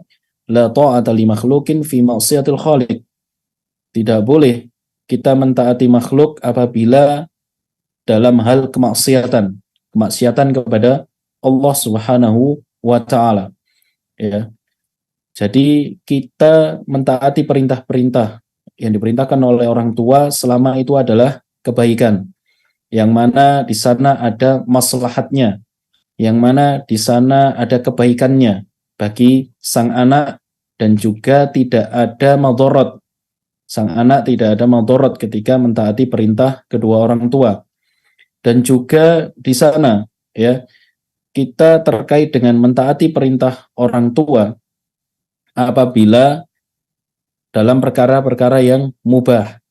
la ta'ata li makhlukin fi maksiatil khaliq. Tidak boleh kita mentaati makhluk apabila dalam hal kemaksiatan, kemaksiatan kepada Allah Subhanahu wa taala, ya. Jadi kita mentaati perintah-perintah yang diperintahkan oleh orang tua selama itu adalah kebaikan, yang mana di sana ada maslahatnya, yang mana di sana ada kebaikannya bagi sang anak dan juga tidak ada madharat. Sang anak tidak ada madharat ketika mentaati perintah kedua orang tua. Dan juga di sana, ya, kita terkait dengan mentaati perintah orang tua apabila dalam perkara-perkara yang mubah,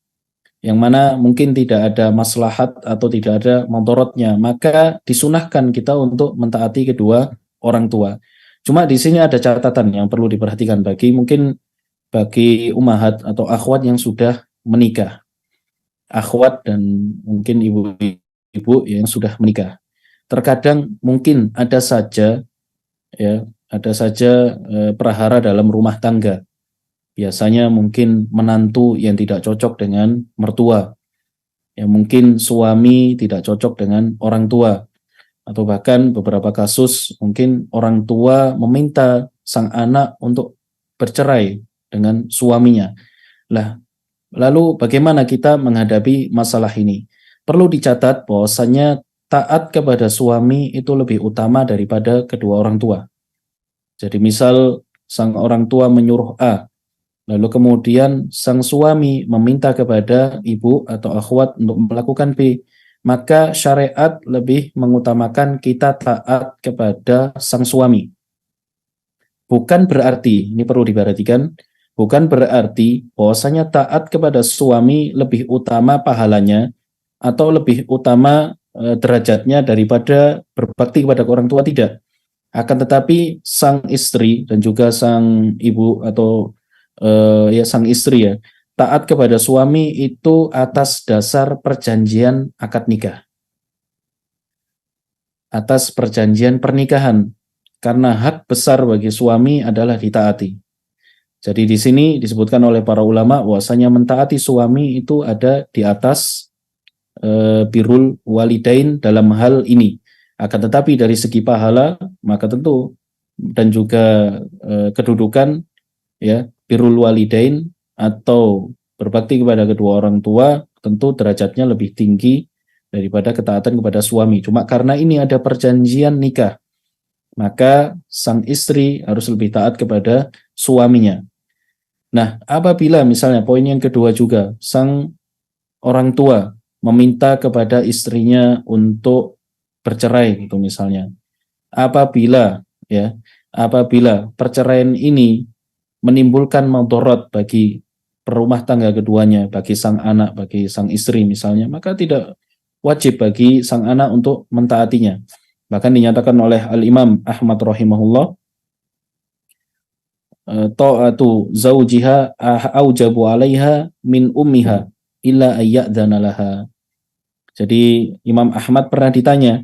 yang mana mungkin tidak ada maslahat atau tidak ada madharatnya, maka disunahkan kita untuk mentaati kedua orang tua. Cuma di sini ada catatan yang perlu diperhatikan bagi ummahat atau akhwat yang sudah menikah. Akhwat dan mungkin ibu-ibu yang sudah menikah. Terkadang mungkin ada saja prahara dalam rumah tangga. Biasanya mungkin menantu yang tidak cocok dengan mertua, ya mungkin suami tidak cocok dengan orang tua, atau bahkan beberapa kasus mungkin orang tua meminta sang anak untuk bercerai dengan suaminya. Lalu bagaimana kita menghadapi masalah ini? Perlu dicatat bahwasanya taat kepada suami itu lebih utama daripada kedua orang tua. Jadi misal sang orang tua menyuruh A, lalu kemudian sang suami meminta kepada ibu atau akhwat untuk melakukan B, maka syariat lebih mengutamakan kita taat kepada sang suami. Bukan berarti, ini perlu diperhatikan, bukan berarti bahwasanya taat kepada suami lebih utama pahalanya atau lebih utama derajatnya daripada berbakti kepada orang tua, tidak. Akan tetapi sang istri dan juga sang ibu atau sang istri, ya, taat kepada suami itu atas dasar perjanjian akad nikah, atas perjanjian pernikahan, karena hak besar bagi suami adalah ditaati. Jadi di sini disebutkan oleh para ulama bahwasanya mentaati suami itu ada di atas birrul walidain dalam hal ini. Akan tetapi dari segi pahala maka tentu dan juga kedudukan, ya, birrul walidain atau berbakti kepada kedua orang tua tentu derajatnya lebih tinggi daripada ketaatan kepada suami. Cuma karena ini ada perjanjian nikah, maka sang istri harus lebih taat kepada suaminya. Nah, apabila misalnya poin yang kedua juga, sang orang tua meminta kepada istrinya untuk bercerai gitu misalnya. Apabila perceraian ini menimbulkan madharat bagi perumah tangga keduanya, bagi sang anak, bagi sang istri misalnya, maka tidak wajib bagi sang anak untuk mentaatinya. Bahkan dinyatakan oleh Al-Imam Ahmad rahimahullah, ta'atu zaujiha aujabu 'alaiha min ummiha illa ayyadzana laha. Jadi Imam Ahmad pernah ditanya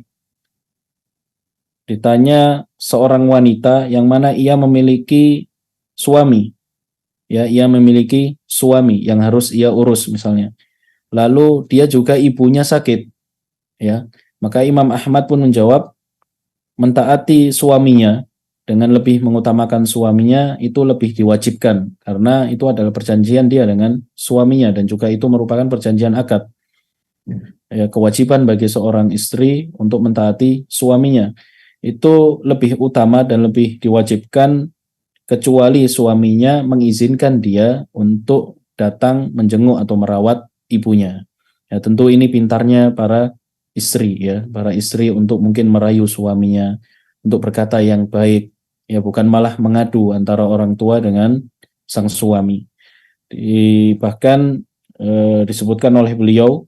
seorang wanita yang mana ia memiliki suami, ya, ia memiliki suami yang harus ia urus misalnya. Lalu dia juga ibunya sakit, ya. Maka Imam Ahmad pun menjawab, mentaati suaminya dengan lebih mengutamakan suaminya itu lebih diwajibkan karena itu adalah perjanjian dia dengan suaminya dan juga itu merupakan perjanjian akad. Ya, kewajiban bagi seorang istri untuk mentaati suaminya itu lebih utama dan lebih diwajibkan kecuali suaminya mengizinkan dia untuk datang menjenguk atau merawat ibunya. Ya, tentu ini pintarnya para istri, ya, para istri untuk mungkin merayu suaminya untuk berkata yang baik, ya, bukan malah mengadu antara orang tua dengan sang suami. Bahkan disebutkan oleh beliau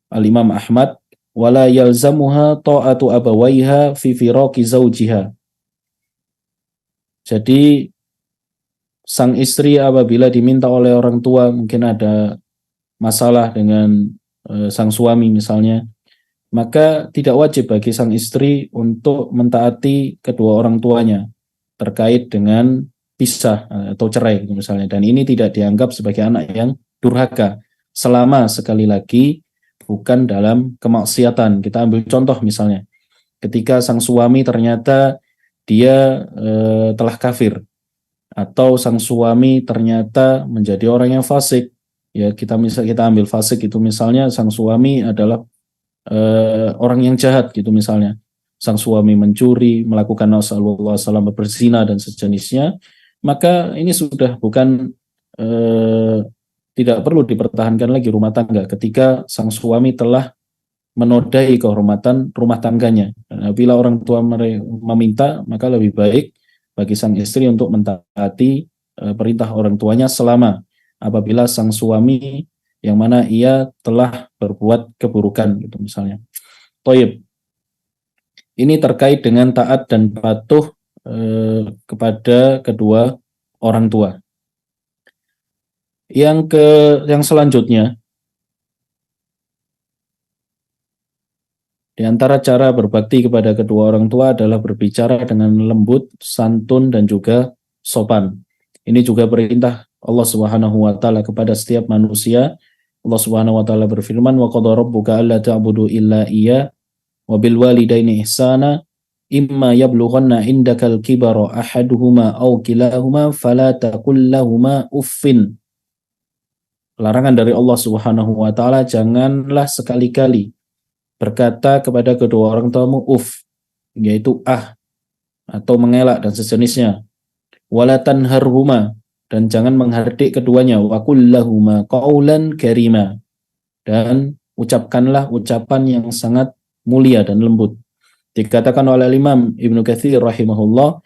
Al-Imam Ahmad, wala yalzamuha ta'atu abawaiha fi firaqi zawjiha. Jadi sang istri apabila diminta oleh orang tua, mungkin ada masalah dengan sang suami misalnya, maka tidak wajib bagi sang istri untuk mentaati kedua orang tuanya terkait dengan pisah atau cerai misalnya. Dan ini tidak dianggap sebagai anak yang durhaka selama sekali lagi bukan dalam kemaksiatan. Kita ambil contoh misalnya, ketika sang suami ternyata dia telah kafir, atau sang suami ternyata menjadi orang yang fasik. Ya, kita ambil fasik itu misalnya sang suami adalah orang yang jahat gitu misalnya. Sang suami mencuri, melakukan nasallallahu salam berzina dan sejenisnya, maka ini sudah bukan tidak perlu dipertahankan lagi rumah tangga ketika sang suami telah menodai kehormatan rumah tangganya. Dan apabila orang tua meminta, maka lebih baik bagi sang istri untuk mentaati perintah orang tuanya selama apabila sang suami yang mana ia telah berbuat keburukan gitu misalnya. Toyib. Ini terkait dengan taat dan patuh kepada kedua orang tua. Yang selanjutnya, di antara cara berbakti kepada kedua orang tua adalah berbicara dengan lembut, santun, dan juga sopan. Ini juga perintah Allah Subhanahu wa taala kepada setiap manusia. Allah Subhanahu wa taala berfirman, "Wa qadara rabbuka alla ta'budu illa iya wa bil walidaini ihsana imma yablughanna indakal kibara ahaduhuma aw kilahuma fala taqul lahumā uffin." Larangan dari Allah Subhanahu wa taala, janganlah sekali-kali berkata kepada kedua orang tuamu uf, yaitu atau mengelak dan sejenisnya. Wala tanharhuma, dan jangan menghardik keduanya. Wa qul lahumā qawlan karima, dan ucapkanlah ucapan yang sangat mulia dan lembut. Dikatakan oleh Imam Ibnu Katsir rahimahullah,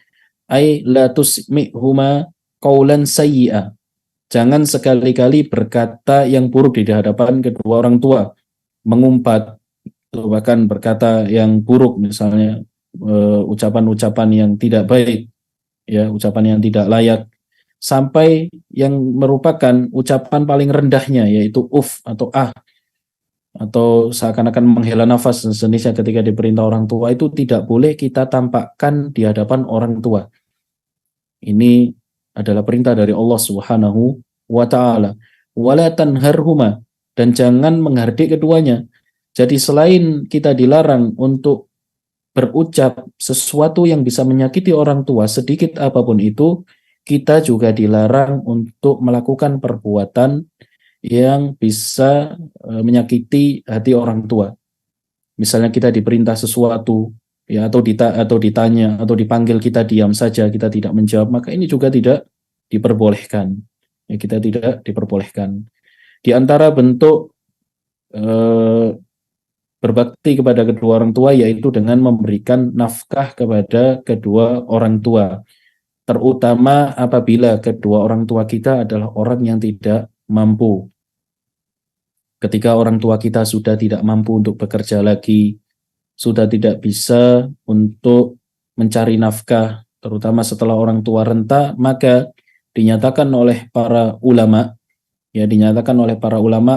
ay la tusmi'huma qawlan sayyi'a. Jangan sekali-kali berkata yang buruk di hadapan kedua orang tua, mengumpat, bahkan berkata yang buruk misalnya, ucapan-ucapan yang tidak baik, ya, ucapan yang tidak layak, sampai yang merupakan ucapan paling rendahnya yaitu uf atau seakan-akan menghela nafas dan sejenisnya ketika diperintah orang tua, itu tidak boleh kita tampakkan di hadapan orang tua. Ini adalah perintah dari Allah Subhanahu wa taala. Wala tanharhuma, dan jangan menghardik keduanya. Jadi selain kita dilarang untuk berucap sesuatu yang bisa menyakiti orang tua sedikit apapun itu, kita juga dilarang untuk melakukan perbuatan yang bisa menyakiti hati orang tua. Misalnya kita diperintah sesuatu, ya, atau ditanya atau dipanggil, kita diam saja, kita tidak menjawab, maka ini juga tidak diperbolehkan. Ya, kita tidak diperbolehkan. Di antara bentuk berbakti kepada kedua orang tua yaitu dengan memberikan nafkah kepada kedua orang tua, terutama apabila kedua orang tua kita adalah orang yang tidak mampu. Ketika orang tua kita sudah tidak mampu untuk bekerja lagi, sudah tidak bisa untuk mencari nafkah, terutama setelah orang tua renta, maka dinyatakan oleh para ulama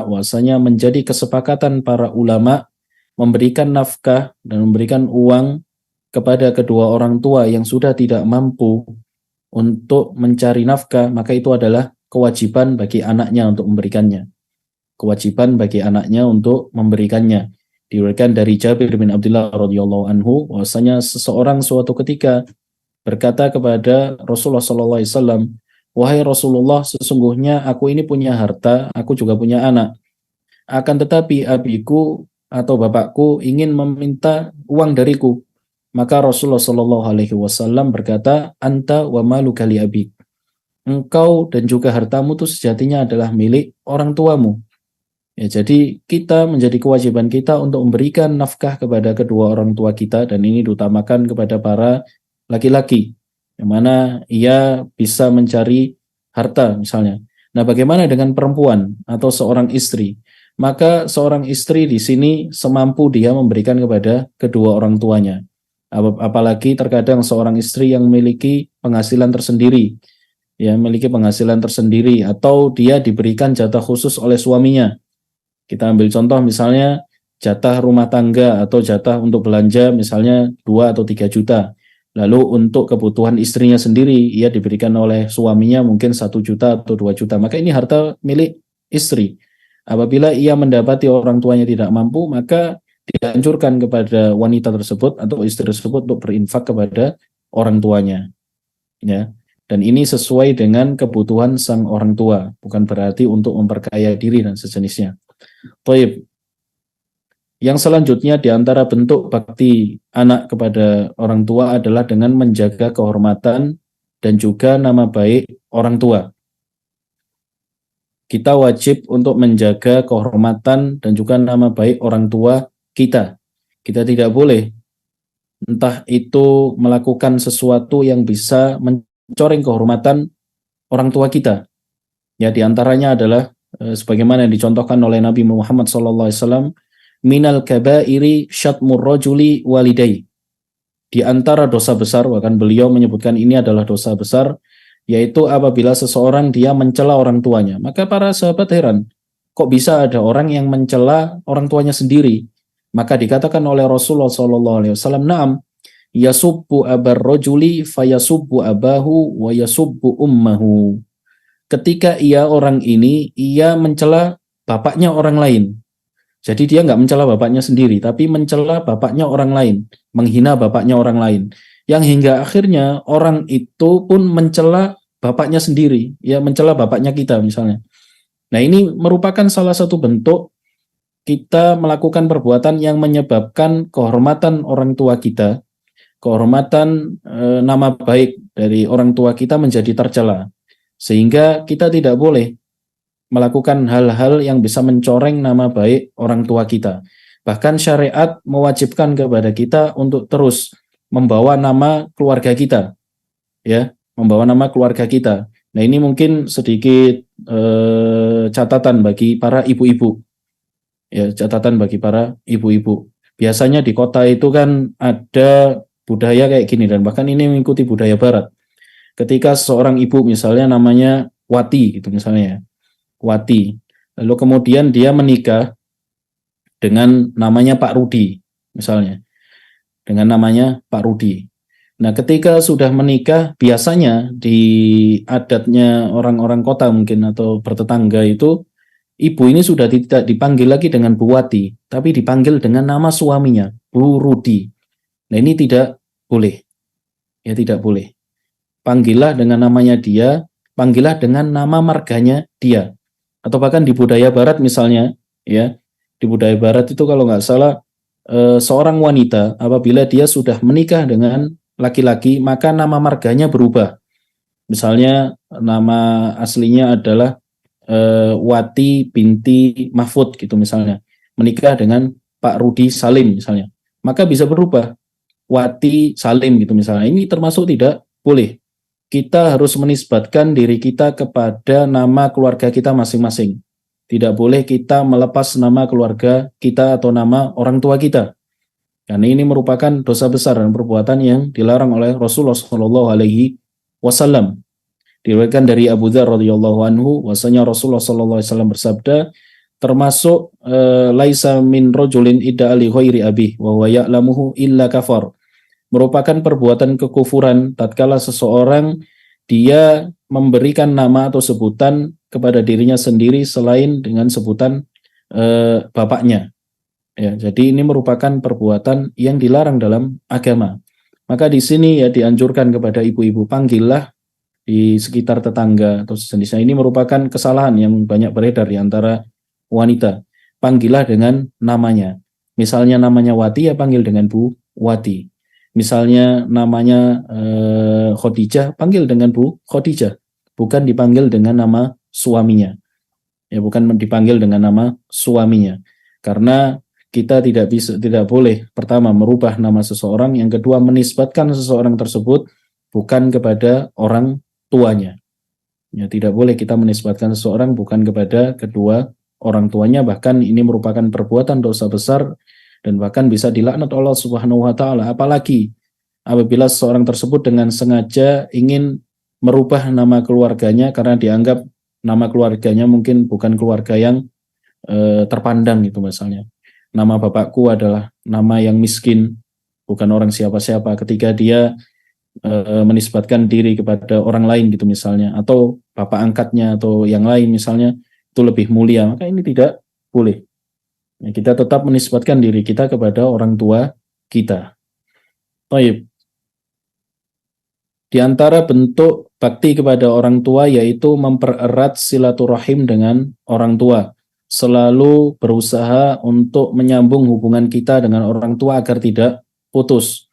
bahwasanya menjadi kesepakatan para ulama memberikan nafkah dan memberikan uang kepada kedua orang tua yang sudah tidak mampu untuk mencari nafkah, maka itu adalah kewajiban bagi anaknya untuk memberikannya. Kewajiban bagi anaknya untuk memberikannya. Diriwayatkan dari Jabir bin Abdullah radhiyallahu anhu bahwasanya seseorang suatu ketika berkata kepada Rasulullah sallallahu alaihi wasallam, "Wahai Rasulullah, sesungguhnya aku ini punya harta, aku juga punya anak. Akan tetapi abiku atau bapakku ingin meminta uang dariku." Maka Rasulullah sallallahu alaihi wasallam berkata, "Anta wa maluka li abik." Engkau dan juga hartamu itu sejatinya adalah milik orang tuamu. Ya, jadi kita menjadi kewajiban kita untuk memberikan nafkah kepada kedua orang tua kita, dan ini diutamakan kepada para laki-laki yang mana ia bisa mencari harta misalnya. Nah, bagaimana dengan perempuan atau seorang istri? Maka seorang istri di sini semampu dia memberikan kepada kedua orang tuanya. Apalagi terkadang seorang istri yang memiliki penghasilan tersendiri, ya, memiliki penghasilan tersendiri, atau dia diberikan jatah khusus oleh suaminya. Kita ambil contoh misalnya jatah rumah tangga atau jatah untuk belanja misalnya 2 atau 3 juta. Lalu untuk kebutuhan istrinya sendiri, ia diberikan oleh suaminya mungkin 1 juta atau 2 juta. Maka ini harta milik istri. Apabila ia mendapati orang tuanya tidak mampu, maka dianjurkan kepada wanita tersebut atau istri tersebut untuk berinfak kepada orang tuanya. Ya. Dan ini sesuai dengan kebutuhan sang orang tua, bukan berarti untuk memperkaya diri dan sejenisnya. Baik. Yang selanjutnya di antara bentuk bakti anak kepada orang tua adalah dengan menjaga kehormatan dan juga nama baik orang tua. Kita wajib untuk menjaga kehormatan dan juga nama baik orang tua kita. Kita tidak boleh entah itu melakukan sesuatu yang bisa mencoreng kehormatan orang tua kita. Ya, di antaranya adalah sebagaimana yang dicontohkan oleh Nabi Muhammad SAW, minal kabairi syatmur rajuli walidai. Di antara dosa besar, bahkan beliau menyebutkan ini adalah dosa besar, yaitu apabila seseorang dia mencela orang tuanya. Maka para sahabat heran, kok bisa ada orang yang mencela orang tuanya sendiri? Maka dikatakan oleh Rasulullah SAW, "Na'am, yasubbu abar rajuli fayasubbu abahu wa yasubbu ummahu." Ketika orang ini mencela bapaknya orang lain. Jadi dia nggak mencela bapaknya sendiri, tapi mencela bapaknya orang lain, menghina bapaknya orang lain. Yang hingga akhirnya orang itu pun mencela bapaknya sendiri, ya mencela bapaknya kita misalnya. Nah, ini merupakan salah satu bentuk kita melakukan perbuatan yang menyebabkan kehormatan orang tua kita, kehormatan nama baik dari orang tua kita menjadi tercela. Sehingga kita tidak boleh melakukan hal-hal yang bisa mencoreng nama baik orang tua kita. Bahkan syariat mewajibkan kepada kita untuk terus membawa nama keluarga kita, ya, membawa nama keluarga kita. Nah, ini mungkin sedikit catatan bagi para ibu-ibu, ya, catatan bagi para ibu-ibu. Biasanya di kota itu kan ada budaya kayak gini, dan bahkan ini mengikuti budaya barat. Ketika seorang ibu misalnya namanya Wati gitu misalnya, Wati. Lalu kemudian dia menikah dengan namanya Pak Rudi, misalnya. Dengan namanya Pak Rudi. Nah, ketika sudah menikah, biasanya di adatnya orang-orang kota mungkin atau bertetangga itu, ibu ini sudah tidak dipanggil lagi dengan Bu Wati, tapi dipanggil dengan nama suaminya, Bu Rudi. Nah, ini tidak boleh. Ya, tidak boleh. Panggillah dengan namanya dia, panggillah dengan nama marganya dia. Atau bahkan di budaya barat misalnya, ya, di budaya barat itu kalau nggak salah seorang wanita apabila dia sudah menikah dengan laki-laki, maka nama marganya berubah. Misalnya nama aslinya adalah Wati binti Mahfud gitu misalnya, menikah dengan Pak Rudi Salim misalnya, maka bisa berubah Wati Salim gitu misalnya. Ini termasuk tidak boleh. Kita harus menisbatkan diri kita kepada nama keluarga kita masing-masing. Tidak boleh kita melepas nama keluarga kita atau nama orang tua kita. Karena ini merupakan dosa besar dan perbuatan yang dilarang oleh Rasulullah SAW. Diriwayatkan dari Abu Dzar radhiyallahu anhu, bahwasanya Rasulullah SAW bersabda, termasuk laisa min rajulin idda li ghairi abih wa huwa ya'lamuhu illa kafar. Merupakan perbuatan kekufuran tatkala seseorang dia memberikan nama atau sebutan kepada dirinya sendiri selain dengan sebutan bapaknya. Ya, jadi ini merupakan perbuatan yang dilarang dalam agama. Maka di sini ya dianjurkan kepada ibu-ibu, panggillah di sekitar tetangga atau sejenisnya. Ini merupakan kesalahan yang banyak beredar di antara wanita. Panggillah dengan namanya. Misalnya namanya Wati, ya panggil dengan Bu Wati. Misalnya namanya Khadijah, panggil dengan Bu Khadijah, bukan dipanggil dengan nama suaminya. Ya, bukan dipanggil dengan nama suaminya. Karena kita tidak boleh pertama merubah nama seseorang, yang kedua menisbatkan seseorang tersebut bukan kepada orang tuanya. Ya, tidak boleh kita menisbatkan seseorang bukan kepada kedua orang tuanya, bahkan ini merupakan perbuatan dosa besar dan bahkan bisa dilaknat Allah Subhanahu wa taala. Apalagi apabila seseorang tersebut dengan sengaja ingin merubah nama keluarganya karena dianggap nama keluarganya mungkin bukan keluarga yang terpandang itu misalnya. nama bapakku adalah nama yang miskin, bukan orang siapa-siapa. Ketika dia menisbatkan diri kepada orang lain gitu misalnya, atau bapak angkatnya atau yang lain misalnya, itu lebih mulia, maka ini tidak boleh. Ya, kita tetap menisbatkan diri kita kepada orang tua kita. Baik. Di antara bentuk bakti kepada orang tua yaitu mempererat silaturahim dengan orang tua. Selalu berusaha untuk menyambung hubungan kita dengan orang tua agar tidak putus.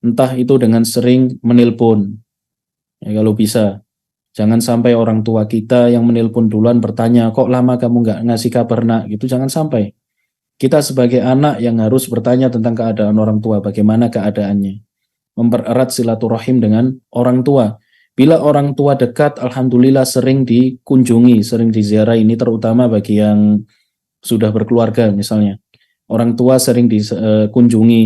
Entah itu dengan sering menelpon, ya kalau bisa. Jangan sampai orang tua kita yang menelpon duluan bertanya, kok lama kamu nggak ngasih kabar nak? Gitu jangan sampai. Kita sebagai anak yang harus bertanya tentang keadaan orang tua, bagaimana keadaannya. Mempererat silaturahim dengan orang tua. Bila orang tua dekat, alhamdulillah sering dikunjungi, sering diziarah. Ini terutama bagi yang sudah berkeluarga misalnya. Orang tua sering dikunjungi,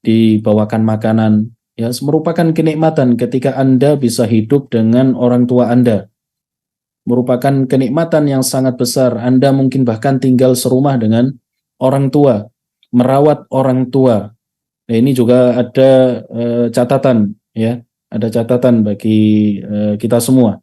dibawakan makanan. Ya, merupakan kenikmatan ketika Anda bisa hidup dengan orang tua Anda. Merupakan kenikmatan yang sangat besar. Anda mungkin bahkan tinggal serumah dengan orang tua, merawat orang tua. Nah, ini juga ada catatan, ya, ada catatan bagi kita semua.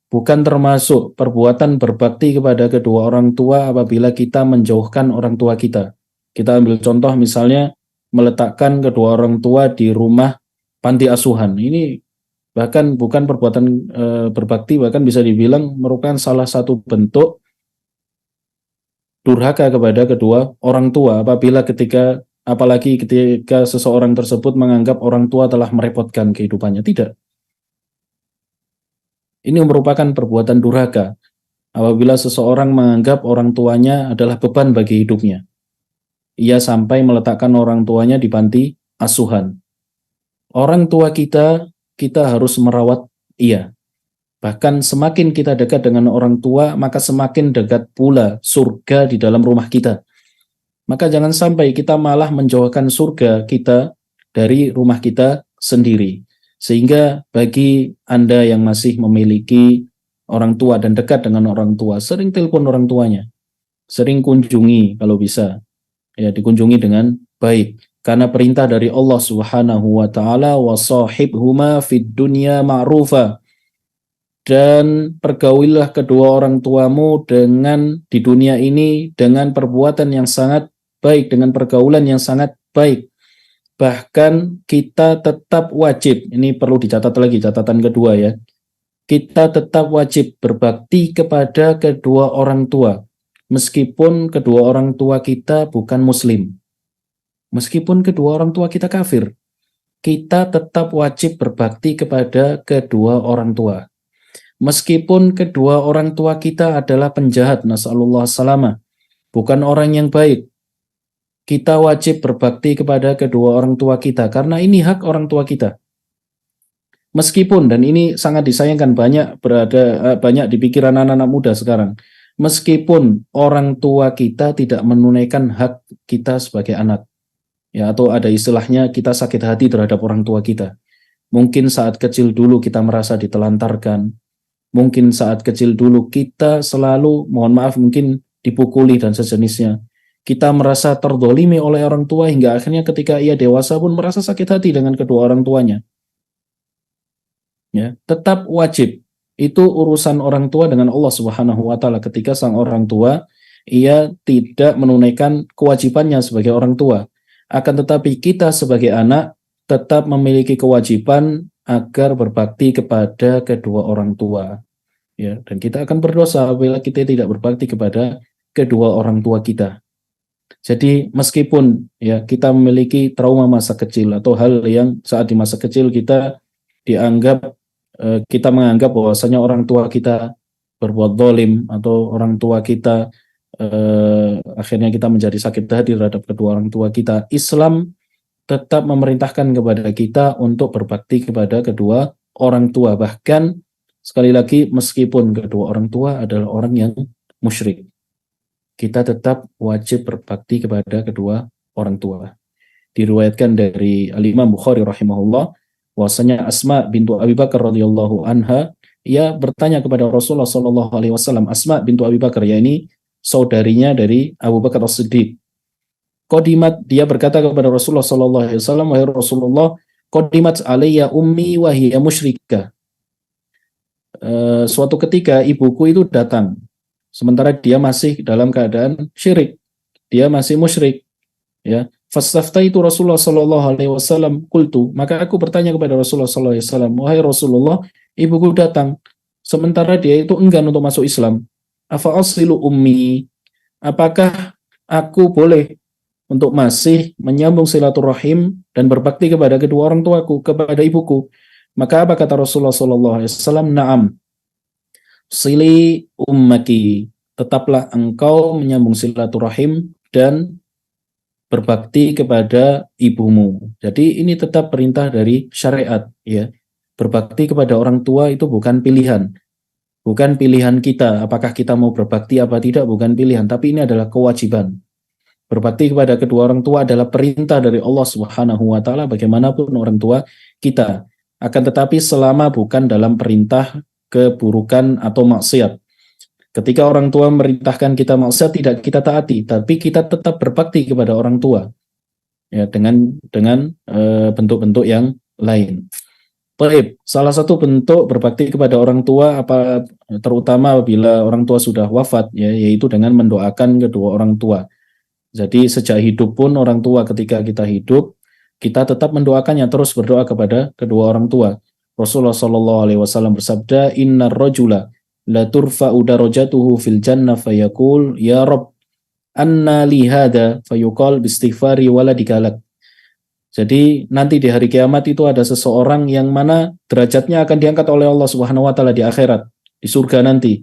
Bukan termasuk perbuatan berbakti kepada kedua orang tua apabila kita menjauhkan orang tua kita. Kita ambil contoh misalnya meletakkan kedua orang tua di rumah panti asuhan. Ini bahkan bukan perbuatan berbakti, bahkan bisa dibilang merupakan salah satu bentuk durhaka kepada kedua orang tua apalagi ketika seseorang tersebut menganggap orang tua telah merepotkan kehidupannya. Tidak. Ini merupakan perbuatan durhaka apabila seseorang menganggap orang tuanya adalah beban bagi hidupnya. Ia sampai meletakkan orang tuanya di panti asuhan. Orang tua kita harus merawat ia. Bahkan semakin kita dekat dengan orang tua, maka semakin dekat pula surga di dalam rumah kita. Maka jangan sampai kita malah menjauhkan surga kita dari rumah kita sendiri. Sehingga bagi Anda yang masih memiliki orang tua dan dekat dengan orang tua, sering telepon orang tuanya, sering kunjungi kalau bisa. Ya, dikunjungi dengan baik. Karena perintah dari Allah Subhanahu wa taala, wa sahibhuma fid dunya ma'rufa. Dan pergaulilah kedua orang tuamu di dunia ini dengan perbuatan yang sangat baik, dengan pergaulan yang sangat baik. Bahkan kita tetap wajib, ini perlu dicatat lagi, catatan kedua ya. Kita tetap wajib berbakti kepada kedua orang tua, meskipun kedua orang tua kita bukan muslim. Meskipun kedua orang tua kita kafir, kita tetap wajib berbakti kepada kedua orang tua. Meskipun kedua orang tua kita adalah penjahat, nasallallahu salama, bukan orang yang baik, kita wajib berbakti kepada kedua orang tua kita, karena ini hak orang tua kita. Meskipun, dan ini sangat disayangkan banyak di pikiran anak-anak muda sekarang, meskipun orang tua kita tidak menunaikan hak kita sebagai anak, ya, atau ada istilahnya kita sakit hati terhadap orang tua kita. Mungkin saat kecil dulu kita merasa ditelantarkan. Mungkin saat kecil dulu kita selalu, mohon maaf, mungkin dipukuli dan sejenisnya. Kita merasa terdolimi oleh orang tua hingga akhirnya ketika ia dewasa pun merasa sakit hati dengan kedua orang tuanya. Ya, tetap wajib. Itu urusan orang tua dengan Allah Subhanahu wa taala ketika sang orang tua ia tidak menunaikan kewajibannya sebagai orang tua. Akan tetapi kita sebagai anak tetap memiliki kewajiban agar berbakti kepada kedua orang tua. Ya, dan kita akan berdosa apabila kita tidak berbakti kepada kedua orang tua kita. Jadi meskipun ya kita memiliki trauma masa kecil atau hal yang saat di masa kecil kita menganggap bahwasanya orang tua kita berbuat zalim atau orang tua kita akhirnya kita menjadi sakit hati terhadap kedua orang tua kita. Islam tetap memerintahkan kepada kita untuk berbakti kepada kedua orang tua. Bahkan sekali lagi, meskipun kedua orang tua adalah orang yang musyrik, kita tetap wajib berbakti kepada kedua orang tua. Diriwayatkan dari Al-Imam Bukhari rahimahullah, bahwasanya Asma bintu Abi Bakar radhiyallahu anha, ia bertanya kepada Rasulullah sallallahu alaihi wasallam. Asma bintu Abi Bakar, yakni saudarinya dari Abu Bakar As-Siddiq. Qadimat, dia berkata kepada Rasulullah sallallahu alaihi wasallam, wahai Rasulullah, qadimat alayya ummi wa hiya musyrikah. Suatu ketika ibuku itu datang, sementara dia masih dalam keadaan syirik, dia masih musyrik, ya. Fastaftaitu Rasulullah sallallahu alaihi wasallam, qultu, maka aku bertanya kepada Rasulullah sallallahu alaihi wasallam, wahai Rasulullah, ibuku datang sementara dia itu enggan untuk masuk Islam. Afa asilu ummi, apakah aku boleh untuk masih menyambung silaturahim dan berbakti kepada kedua orang tuaku, kepada ibuku? Maka apa kata Rasulullah sallallahu alaihi wasallam? Na'am. Sili ummaki, tetaplah engkau menyambung silaturahim dan berbakti kepada ibumu. Jadi ini tetap perintah dari syariat, ya. Berbakti kepada orang tua itu bukan pilihan. Bukan pilihan kita, apakah kita mau berbakti apa tidak, bukan pilihan, tapi ini adalah kewajiban. Berbakti kepada kedua orang tua adalah perintah dari Allah Subhanahu wa taala bagaimanapun orang tua kita. Akan tetapi selama bukan dalam perintah keburukan atau maksiat. Ketika orang tua memerintahkan kita maksiat, tidak kita taati, tapi kita tetap berbakti kepada orang tua, ya, dengan bentuk-bentuk yang lain. Baik, salah satu bentuk berbakti kepada orang tua terutama apabila orang tua sudah wafat, ya, yaitu dengan mendoakan kedua orang tua. Jadi sejak hidup pun orang tua, ketika kita hidup, kita tetap mendoakannya, terus berdoa kepada kedua orang tua. Rasulullah Shallallahu Alaihi Wasallam bersabda, Inna rajula la turfa'u darajatuhu fil jannah fayaqul ya Rabb anna li hada fayuqal bistighfari waladikalak. Jadi nanti di hari kiamat itu ada seseorang yang mana derajatnya akan diangkat oleh Allah Subhanahu wa taala di akhirat, di surga nanti.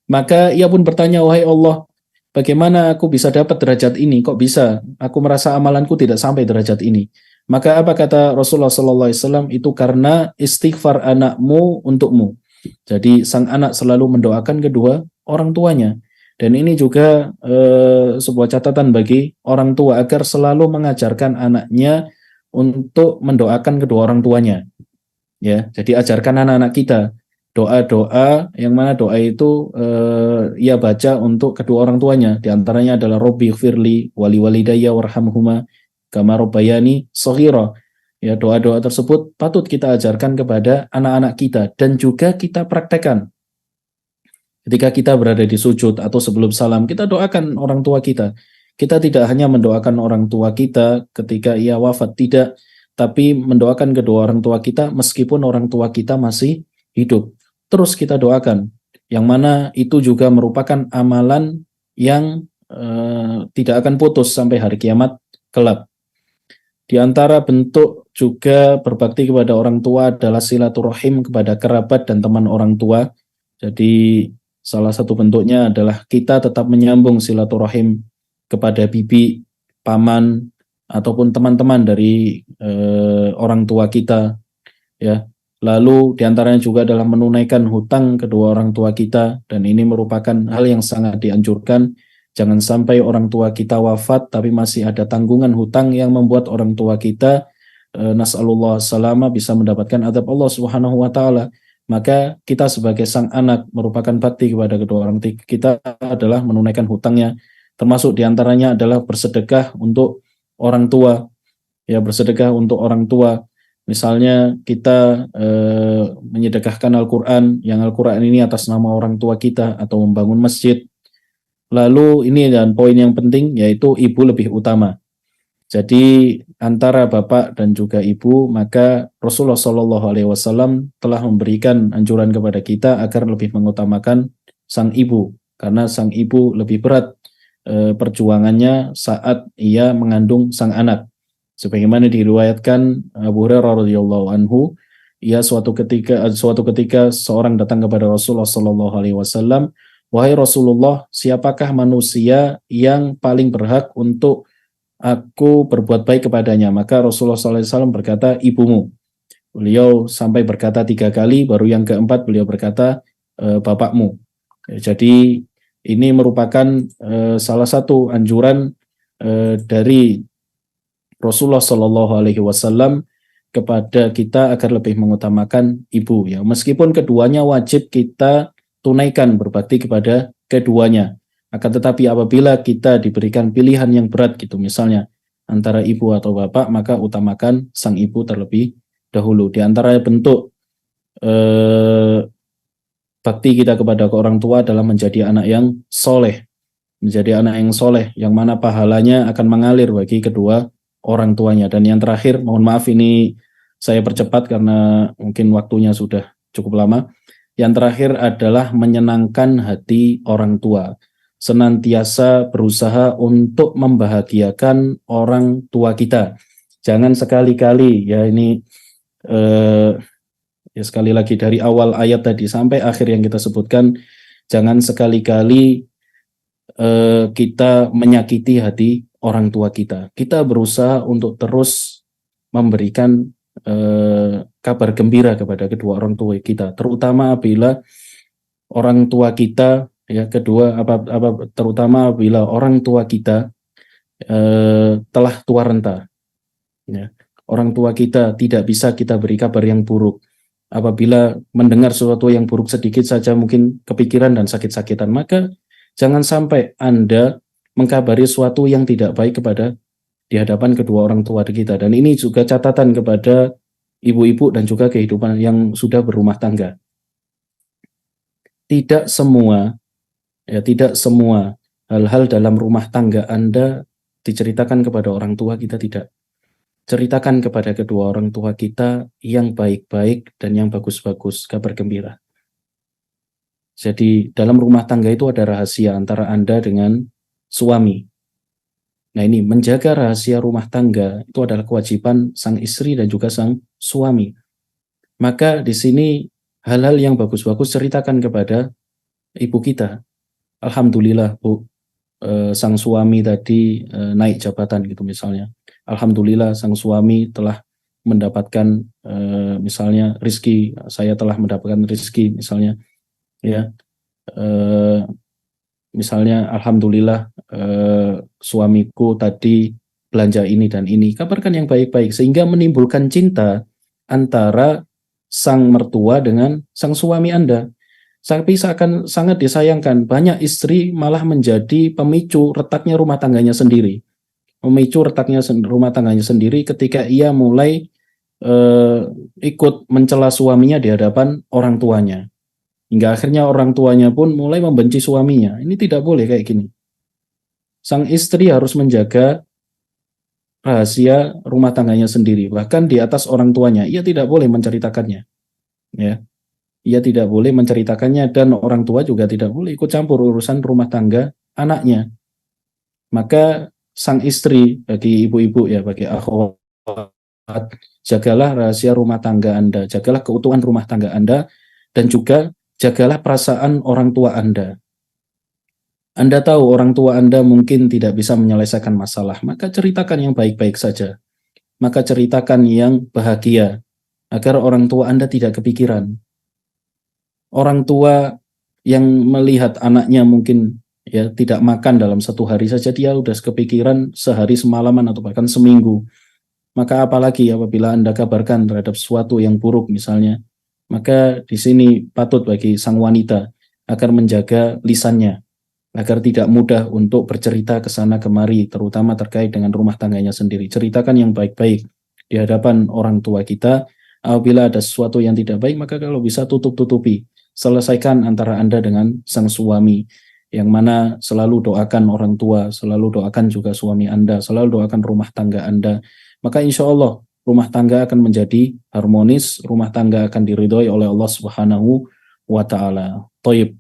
Maka ia pun bertanya, wahai Allah, bagaimana aku bisa dapat derajat ini? Kok bisa? Aku merasa amalanku tidak sampai derajat ini. Maka apa kata Rasulullah sallallahu alaihi wasallam? Itu karena istighfar anakmu untukmu. Jadi sang anak selalu mendoakan kedua orang tuanya. Dan ini juga sebuah catatan bagi orang tua agar selalu mengajarkan anaknya untuk mendoakan kedua orang tuanya. Ya, jadi ajarkan anak-anak kita doa-doa yang mana doa itu ia baca untuk kedua orang tuanya. Di antaranya adalah Robbi firli wali walidayya warhamhuma kama rabbayani shaghira. Ya, doa-doa tersebut patut kita ajarkan kepada anak-anak kita dan juga kita praktekkan. Ketika kita berada di sujud atau sebelum salam, kita doakan orang tua kita. Kita tidak hanya mendoakan orang tua kita ketika ia wafat, tidak, tapi mendoakan kedua orang tua kita meskipun orang tua kita masih hidup. Terus kita doakan, yang mana itu juga merupakan amalan yang tidak akan putus sampai hari kiamat kelak. Di antara bentuk juga berbakti kepada orang tua adalah silaturahim kepada kerabat dan teman orang tua. Jadi salah satu bentuknya adalah kita tetap menyambung silaturahim kepada bibi, paman, ataupun teman-teman dari orang tua kita, ya. Lalu diantaranya juga adalah menunaikan hutang kedua orang tua kita, dan ini merupakan hal yang sangat dianjurkan. Jangan sampai orang tua kita wafat tapi masih ada tanggungan hutang yang membuat orang tua kita nas'alullah salama bisa mendapatkan azab Allah Subhanahu wa taala. Maka kita sebagai sang anak merupakan bakti kepada kedua orang kita adalah menunaikan hutangnya, termasuk diantaranya adalah bersedekah untuk orang tua, ya, bersedekah untuk orang tua. Misalnya kita menyedekahkan Al-Quran, yang Al-Quran ini atas nama orang tua kita, atau membangun masjid. Lalu ini dan poin yang penting, yaitu ibu lebih utama. Jadi antara bapak dan juga ibu, maka Rasulullah Shallallahu Alaihi Wasallam telah memberikan anjuran kepada kita agar lebih mengutamakan sang ibu, karena sang ibu lebih berat perjuangannya saat ia mengandung sang anak. Sebagaimana diriwayatkan Abu Hurairah radhiyallahu anhu, ia suatu ketika seorang datang kepada Rasulullah Shallallahu Alaihi Wasallam, wahai Rasulullah, siapakah manusia yang paling berhak untuk aku berbuat baik kepadanya? Maka Rasulullah SAW berkata, ibumu. Beliau sampai berkata 3 kali, baru yang keempat beliau berkata, bapakmu. Jadi ini merupakan salah satu anjuran dari Rasulullah SAW kepada kita agar lebih mengutamakan ibu, ya. Meskipun keduanya wajib kita tunaikan berbakti kepada keduanya. Akan tetapi apabila kita diberikan pilihan yang berat gitu, misalnya antara ibu atau bapak, maka utamakan sang ibu terlebih dahulu. Di antara bentuk bakti kita kepada orang tua adalah menjadi anak yang soleh, menjadi anak yang soleh, yang mana pahalanya akan mengalir bagi kedua orang tuanya. Dan yang terakhir, mohon maaf ini saya percepat karena mungkin waktunya sudah cukup lama. Yang terakhir adalah menyenangkan hati orang tua. Senantiasa berusaha untuk membahagiakan orang tua kita. Jangan sekali-kali, ya ini ya sekali lagi dari awal ayat tadi sampai akhir yang kita sebutkan, jangan sekali-kali kita menyakiti hati orang tua kita. Kita berusaha untuk terus memberikan kabar gembira kepada kedua orang tua kita, terutama apabila orang tua kita terutama apabila orang tua kita telah tua renta. Ya. Orang tua kita tidak bisa kita beri kabar yang buruk. Apabila mendengar sesuatu yang buruk sedikit saja mungkin kepikiran dan sakit-sakitan, maka jangan sampai Anda mengkabari sesuatu yang tidak baik di hadapan kedua orang tua kita. Dan ini juga catatan kepada ibu-ibu dan juga kehidupan yang sudah berumah tangga. Tidak semua hal-hal dalam rumah tangga Anda diceritakan kepada orang tua kita, tidak. Ceritakan kepada kedua orang tua kita yang baik-baik dan yang bagus-bagus, kabar gembira. Jadi dalam rumah tangga itu ada rahasia antara Anda dengan suami. Nah ini menjaga rahasia rumah tangga itu adalah kewajiban sang istri dan juga sang suami. Maka di sini hal-hal yang bagus-bagus ceritakan kepada ibu kita. Alhamdulillah Bu, sang suami tadi naik jabatan gitu misalnya. Alhamdulillah sang suami telah mendapatkan misalnya rizki, saya telah mendapatkan rizki misalnya, ya. Misalnya alhamdulillah suamiku tadi belanja ini dan ini. Kabarkan yang baik-baik sehingga menimbulkan cinta antara sang mertua dengan sang suami Anda. Tapi seakan sangat disayangkan, banyak istri malah menjadi pemicu retaknya rumah tangganya sendiri. Memicu retaknya rumah tangganya sendiri ketika ia mulai ikut mencela suaminya di hadapan orang tuanya. Hingga akhirnya orang tuanya pun mulai membenci suaminya. Ini tidak boleh kayak gini. Sang istri harus menjaga rahasia rumah tangganya sendiri. Bahkan di atas orang tuanya, ia tidak boleh menceritakannya. Ya. Ia tidak boleh menceritakannya dan orang tua juga tidak boleh ikut campur urusan rumah tangga anaknya. Maka sang istri, bagi ibu-ibu ya, bagi akhwat, jagalah rahasia rumah tangga Anda, jagalah keutuhan rumah tangga Anda, dan juga jagalah perasaan orang tua Anda. Anda tahu orang tua Anda mungkin tidak bisa menyelesaikan masalah, maka ceritakan yang baik-baik saja. Maka ceritakan yang bahagia, agar orang tua Anda tidak kepikiran. Orang tua yang melihat anaknya mungkin ya tidak makan dalam satu hari saja, dia udah kepikiran sehari semalaman atau bahkan seminggu. Maka apalagi apabila Anda kabarkan terhadap sesuatu yang buruk misalnya, maka di sini patut bagi sang wanita agar menjaga lisannya, agar tidak mudah untuk bercerita ke sana kemari, terutama terkait dengan rumah tangganya sendiri. Ceritakan yang baik-baik di hadapan orang tua kita. Apabila ada sesuatu yang tidak baik, maka kalau bisa tutup-tutupi. Selesaikan antara Anda dengan sang suami, yang mana selalu doakan orang tua, selalu doakan juga suami Anda, selalu doakan rumah tangga Anda. Maka insya Allah rumah tangga akan menjadi harmonis, rumah tangga akan diridhoi oleh Allah Subhanahu wa Ta'ala. Thayyib.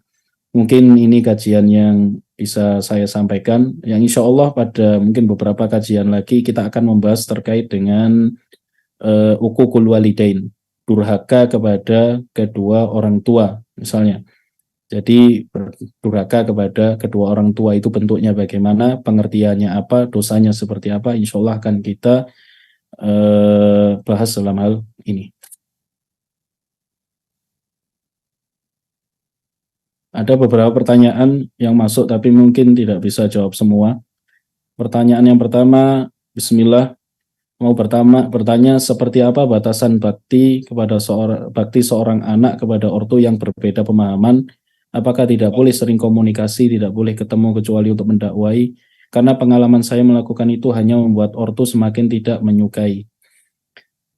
Mungkin ini kajian yang bisa saya sampaikan, yang insya Allah pada mungkin beberapa kajian lagi kita akan membahas terkait dengan uququl walidain, durhaka kepada kedua orang tua misalnya. Jadi durhaka kepada kedua orang tua itu bentuknya bagaimana, pengertiannya apa, dosanya seperti apa, insya Allah akan kita bahas dalam hal ini. Ada beberapa pertanyaan yang masuk tapi mungkin tidak bisa jawab semua. Pertanyaan yang pertama, Bismillah, mau bertanya seperti apa batasan bakti seorang anak kepada ortu yang berbeda pemahaman Apakah tidak boleh sering komunikasi, tidak boleh ketemu kecuali untuk mendakwai? Karena pengalaman saya melakukan itu hanya membuat ortu semakin tidak menyukai.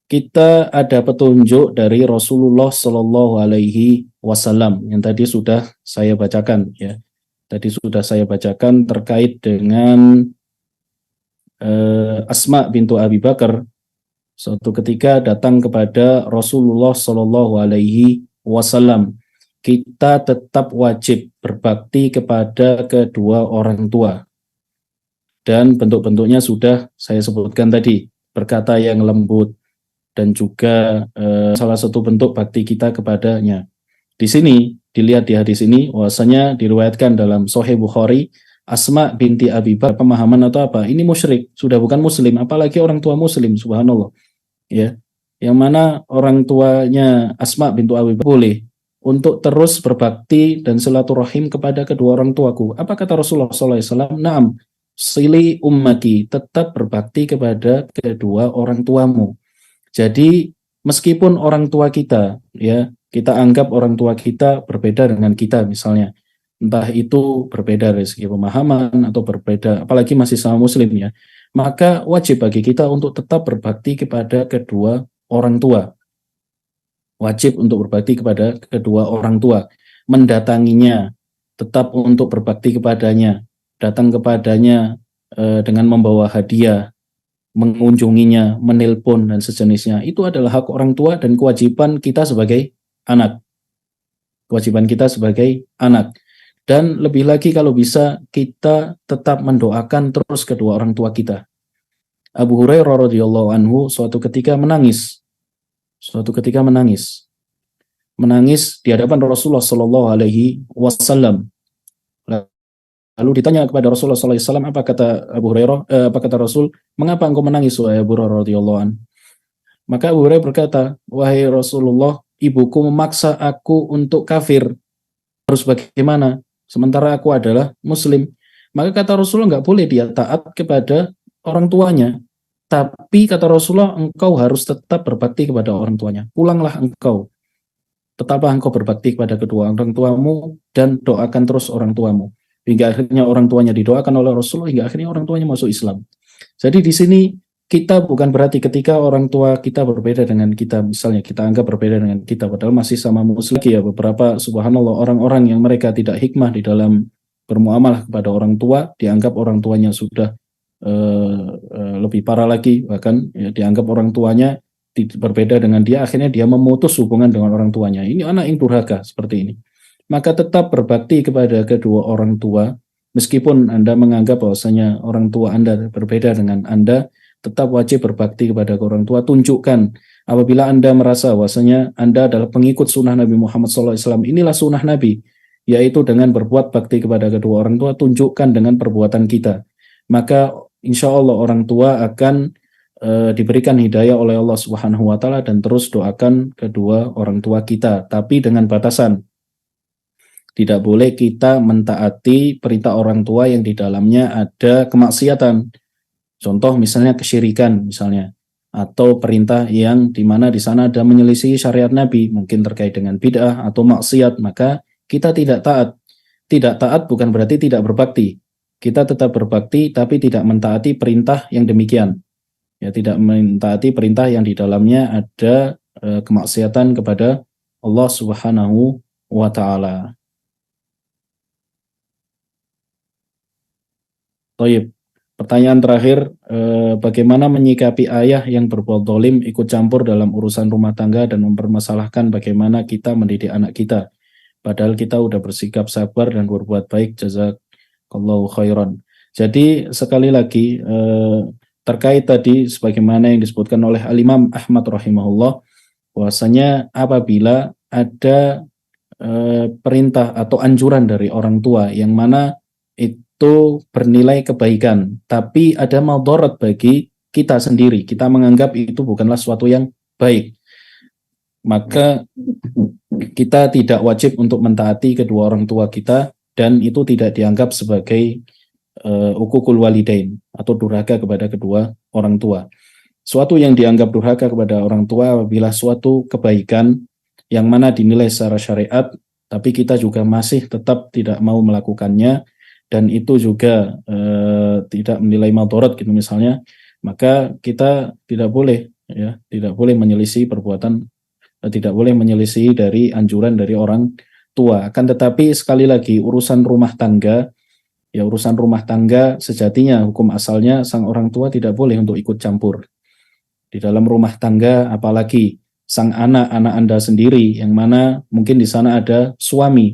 Kita ada petunjuk dari Rasulullah Shallallahu Alaihi Wasallam yang tadi sudah saya bacakan, ya. Tadi sudah saya bacakan terkait dengan Asma bintu Abi Bakar. Suatu ketika datang kepada Rasulullah Shallallahu Alaihi Wasallam, kita tetap wajib berbakti kepada kedua orang tua, dan bentuk-bentuknya sudah saya sebutkan tadi, berkata yang lembut, dan juga salah satu bentuk bakti kita kepadanya. Di sini dilihat di hadis ini, bahwasanya diriwayatkan dalam Sahih Bukhari, Asma binti Abi Bakar, pemahaman atau apa? Ini musyrik, sudah bukan muslim, apalagi orang tua muslim, subhanallah. Ya, yang mana orang tuanya Asma bintu Abi Bakar boleh untuk terus berbakti dan silaturahim kepada kedua orang tuaku. Apa kata Rasulullah SAW? Naam, sili ummati, tetap berbakti kepada kedua orang tuamu. Jadi meskipun orang tua kita, ya, kita anggap orang tua kita berbeda dengan kita misalnya, entah itu berbeda dari segi pemahaman atau berbeda, apalagi masih sama muslim, ya, maka wajib bagi kita untuk tetap berbakti kepada kedua orang tua. Wajib untuk berbakti kepada kedua orang tua, mendatanginya, tetap untuk berbakti kepadanya, datang kepadanya dengan membawa hadiah, mengunjunginya, menelpon dan sejenisnya. Itu adalah hak orang tua dan kewajiban kita sebagai anak. Kewajiban kita sebagai anak. Dan lebih lagi kalau bisa kita tetap mendoakan terus kedua orang tua kita. Abu Hurairah radhiyallahu anhu suatu ketika menangis. Menangis di hadapan Rasulullah sallallahu alaihi wasallam. Lalu ditanya kepada Rasulullah sallallahu alaihi wasallam, apa kata Abu Hurairah? Apa kata Rasul? Mengapa engkau menangis, wahai Abu Hurairah radhiyallahu anhu? Maka Abu Hurairah berkata, wahai Rasulullah, ibuku memaksa aku untuk kafir. Harus bagaimana? Sementara aku adalah muslim. Maka kata Rasulullah, nggak boleh dia taat kepada orang tuanya. Tapi kata Rasulullah, engkau harus tetap berbakti kepada orang tuanya. Pulanglah engkau. Tetaplah engkau berbakti kepada kedua orang tuamu dan doakan terus orang tuamu. Hingga akhirnya orang tuanya didoakan oleh Rasulullah, hingga akhirnya orang tuanya masuk Islam. Jadi di sini kita bukan berarti ketika orang tua kita berbeda dengan kita, misalnya kita anggap berbeda dengan kita, padahal masih sama muslim, ya beberapa subhanallah orang-orang yang mereka tidak hikmah di dalam bermuamalah kepada orang tua, dianggap orang tuanya sudah lebih parah lagi, bahkan ya, dianggap orang tuanya berbeda dengan dia, akhirnya dia memutus hubungan dengan orang tuanya. Ini anak yang durhaka seperti ini. Maka tetap berbakti kepada kedua orang tua, meskipun Anda menganggap bahwasanya orang tua Anda berbeda dengan Anda, tetap wajib berbakti kepada orang tua. Tunjukkan apabila Anda merasa bahwasanya Anda adalah pengikut sunnah Nabi Muhammad SAW, inilah sunnah Nabi, yaitu dengan berbuat bakti kepada kedua orang tua, tunjukkan dengan perbuatan kita. Maka insya Allah orang tua akan diberikan hidayah oleh Allah Subhanahu wa Ta'ala, dan terus doakan kedua orang tua kita, tapi dengan batasan. Tidak boleh kita mentaati perintah orang tua yang di dalamnya ada kemaksiatan. Contoh misalnya kesyirikan misalnya, atau perintah yang di mana di sana ada menyelisih syariat Nabi, mungkin terkait dengan bid'ah atau maksiat, maka kita tidak taat. Tidak taat bukan berarti tidak berbakti. Kita tetap berbakti tapi tidak mentaati perintah yang demikian. Ya, tidak mentaati perintah yang di dalamnya ada kemaksiatan kepada Allah Subhanahu wa Ta'ala. Baik, pertanyaan terakhir, bagaimana menyikapi ayah yang berbuat zalim, ikut campur dalam urusan rumah tangga dan mempermasalahkan bagaimana kita mendidik anak kita, padahal kita udah bersikap sabar dan berbuat baik, jazakallahu khairan. Jadi sekali lagi terkait tadi sebagaimana yang disebutkan oleh Al-Imam Ahmad rahimahullah, bahwasanya apabila ada perintah atau anjuran dari orang tua yang mana itu bernilai kebaikan, tapi ada madarat bagi kita sendiri, kita menganggap itu bukanlah sesuatu yang baik, maka kita tidak wajib untuk mentaati kedua orang tua kita, dan itu tidak dianggap sebagai uququl walidain atau durhaka kepada kedua orang tua. Suatu yang dianggap durhaka kepada orang tua apabila suatu kebaikan yang mana dinilai secara syariat tapi kita juga masih tetap tidak mau melakukannya, dan itu juga tidak menilai madharat gitu misalnya, maka kita tidak boleh, ya, tidak boleh menyelisih perbuatan, tidak boleh menyelisih dari anjuran dari orang tua. Akan tetapi sekali lagi urusan rumah tangga, ya, urusan rumah tangga sejatinya hukum asalnya sang orang tua tidak boleh untuk ikut campur di dalam rumah tangga, apalagi sang anak Anda sendiri yang mana mungkin di sana ada suami,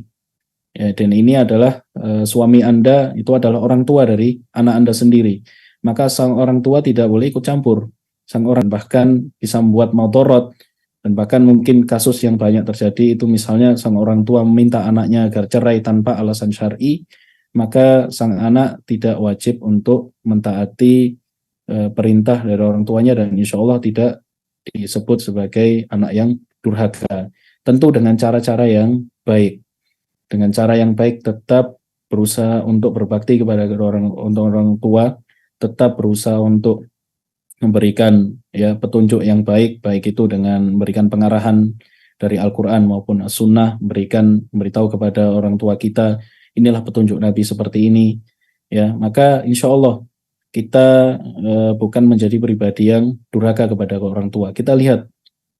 ya, dan ini adalah suami Anda itu adalah orang tua dari anak Anda sendiri, maka sang orang tua tidak boleh ikut campur. Sang orang bahkan bisa membuat madharat, dan bahkan mungkin kasus yang banyak terjadi itu misalnya sang orang tua meminta anaknya agar cerai tanpa alasan syar'i, maka sang anak tidak wajib untuk mentaati perintah dari orang tuanya, dan insya Allah tidak disebut sebagai anak yang durhaka. Tentu dengan cara-cara yang baik. Dengan cara yang baik tetap berusaha untuk berbakti kepada orang tua, tetap berusaha untuk memberikan, ya, petunjuk yang baik, baik itu dengan memberikan pengarahan dari Al-Quran maupun As-Sunnah, memberitahu kepada orang tua kita, inilah petunjuk Nabi seperti ini, ya, maka insya Allah kita bukan menjadi pribadi yang durhaka kepada orang tua. Kita lihat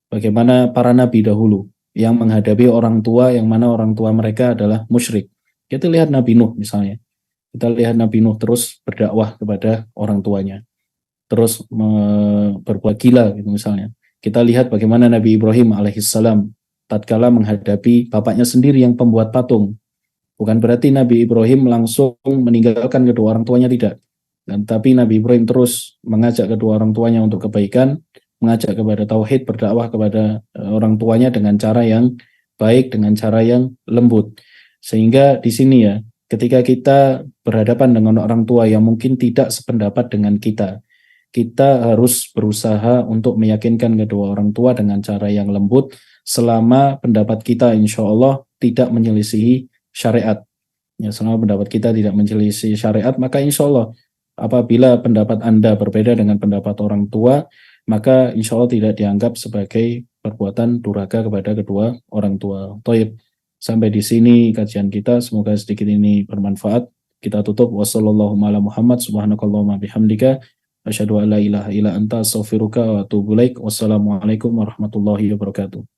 bagaimana para nabi dahulu yang menghadapi orang tua yang mana orang tua mereka adalah musyrik. Kita lihat Nabi Nuh misalnya. Kita lihat Nabi Nuh terus berdakwah kepada orang tuanya, terus berbuat gila gitu misalnya. Kita lihat bagaimana Nabi Ibrahim alaihissalam tatkala menghadapi bapaknya sendiri yang pembuat patung. Bukan berarti Nabi Ibrahim langsung meninggalkan kedua orang tuanya, tidak. Dan tapi Nabi Ibrahim terus mengajak kedua orang tuanya untuk kebaikan, mengajak kepada tauhid, berdakwah kepada orang tuanya dengan cara yang baik, dengan cara yang lembut. Sehingga di sini, ya, ketika kita berhadapan dengan orang tua yang mungkin tidak sependapat dengan kita harus berusaha untuk meyakinkan kedua orang tua dengan cara yang lembut, selama pendapat kita insya Allah tidak menyelisihi syariat. Ya, selama pendapat kita tidak menyelisih syariat, maka insya Allah apabila pendapat Anda berbeda dengan pendapat orang tua, maka insya Allah tidak dianggap sebagai perbuatan durhaka kepada kedua orang tua. Thaib. Sampai di sini kajian kita, semoga sedikit ini bermanfaat. Kita tutup. Wassallallahu ala Muhammad subhanakallahumma bihamdika asyhadu an la ilaha illa anta astaghfiruka wa atubu ilaik. Wassalamualaikum warahmatullahi wabarakatuh.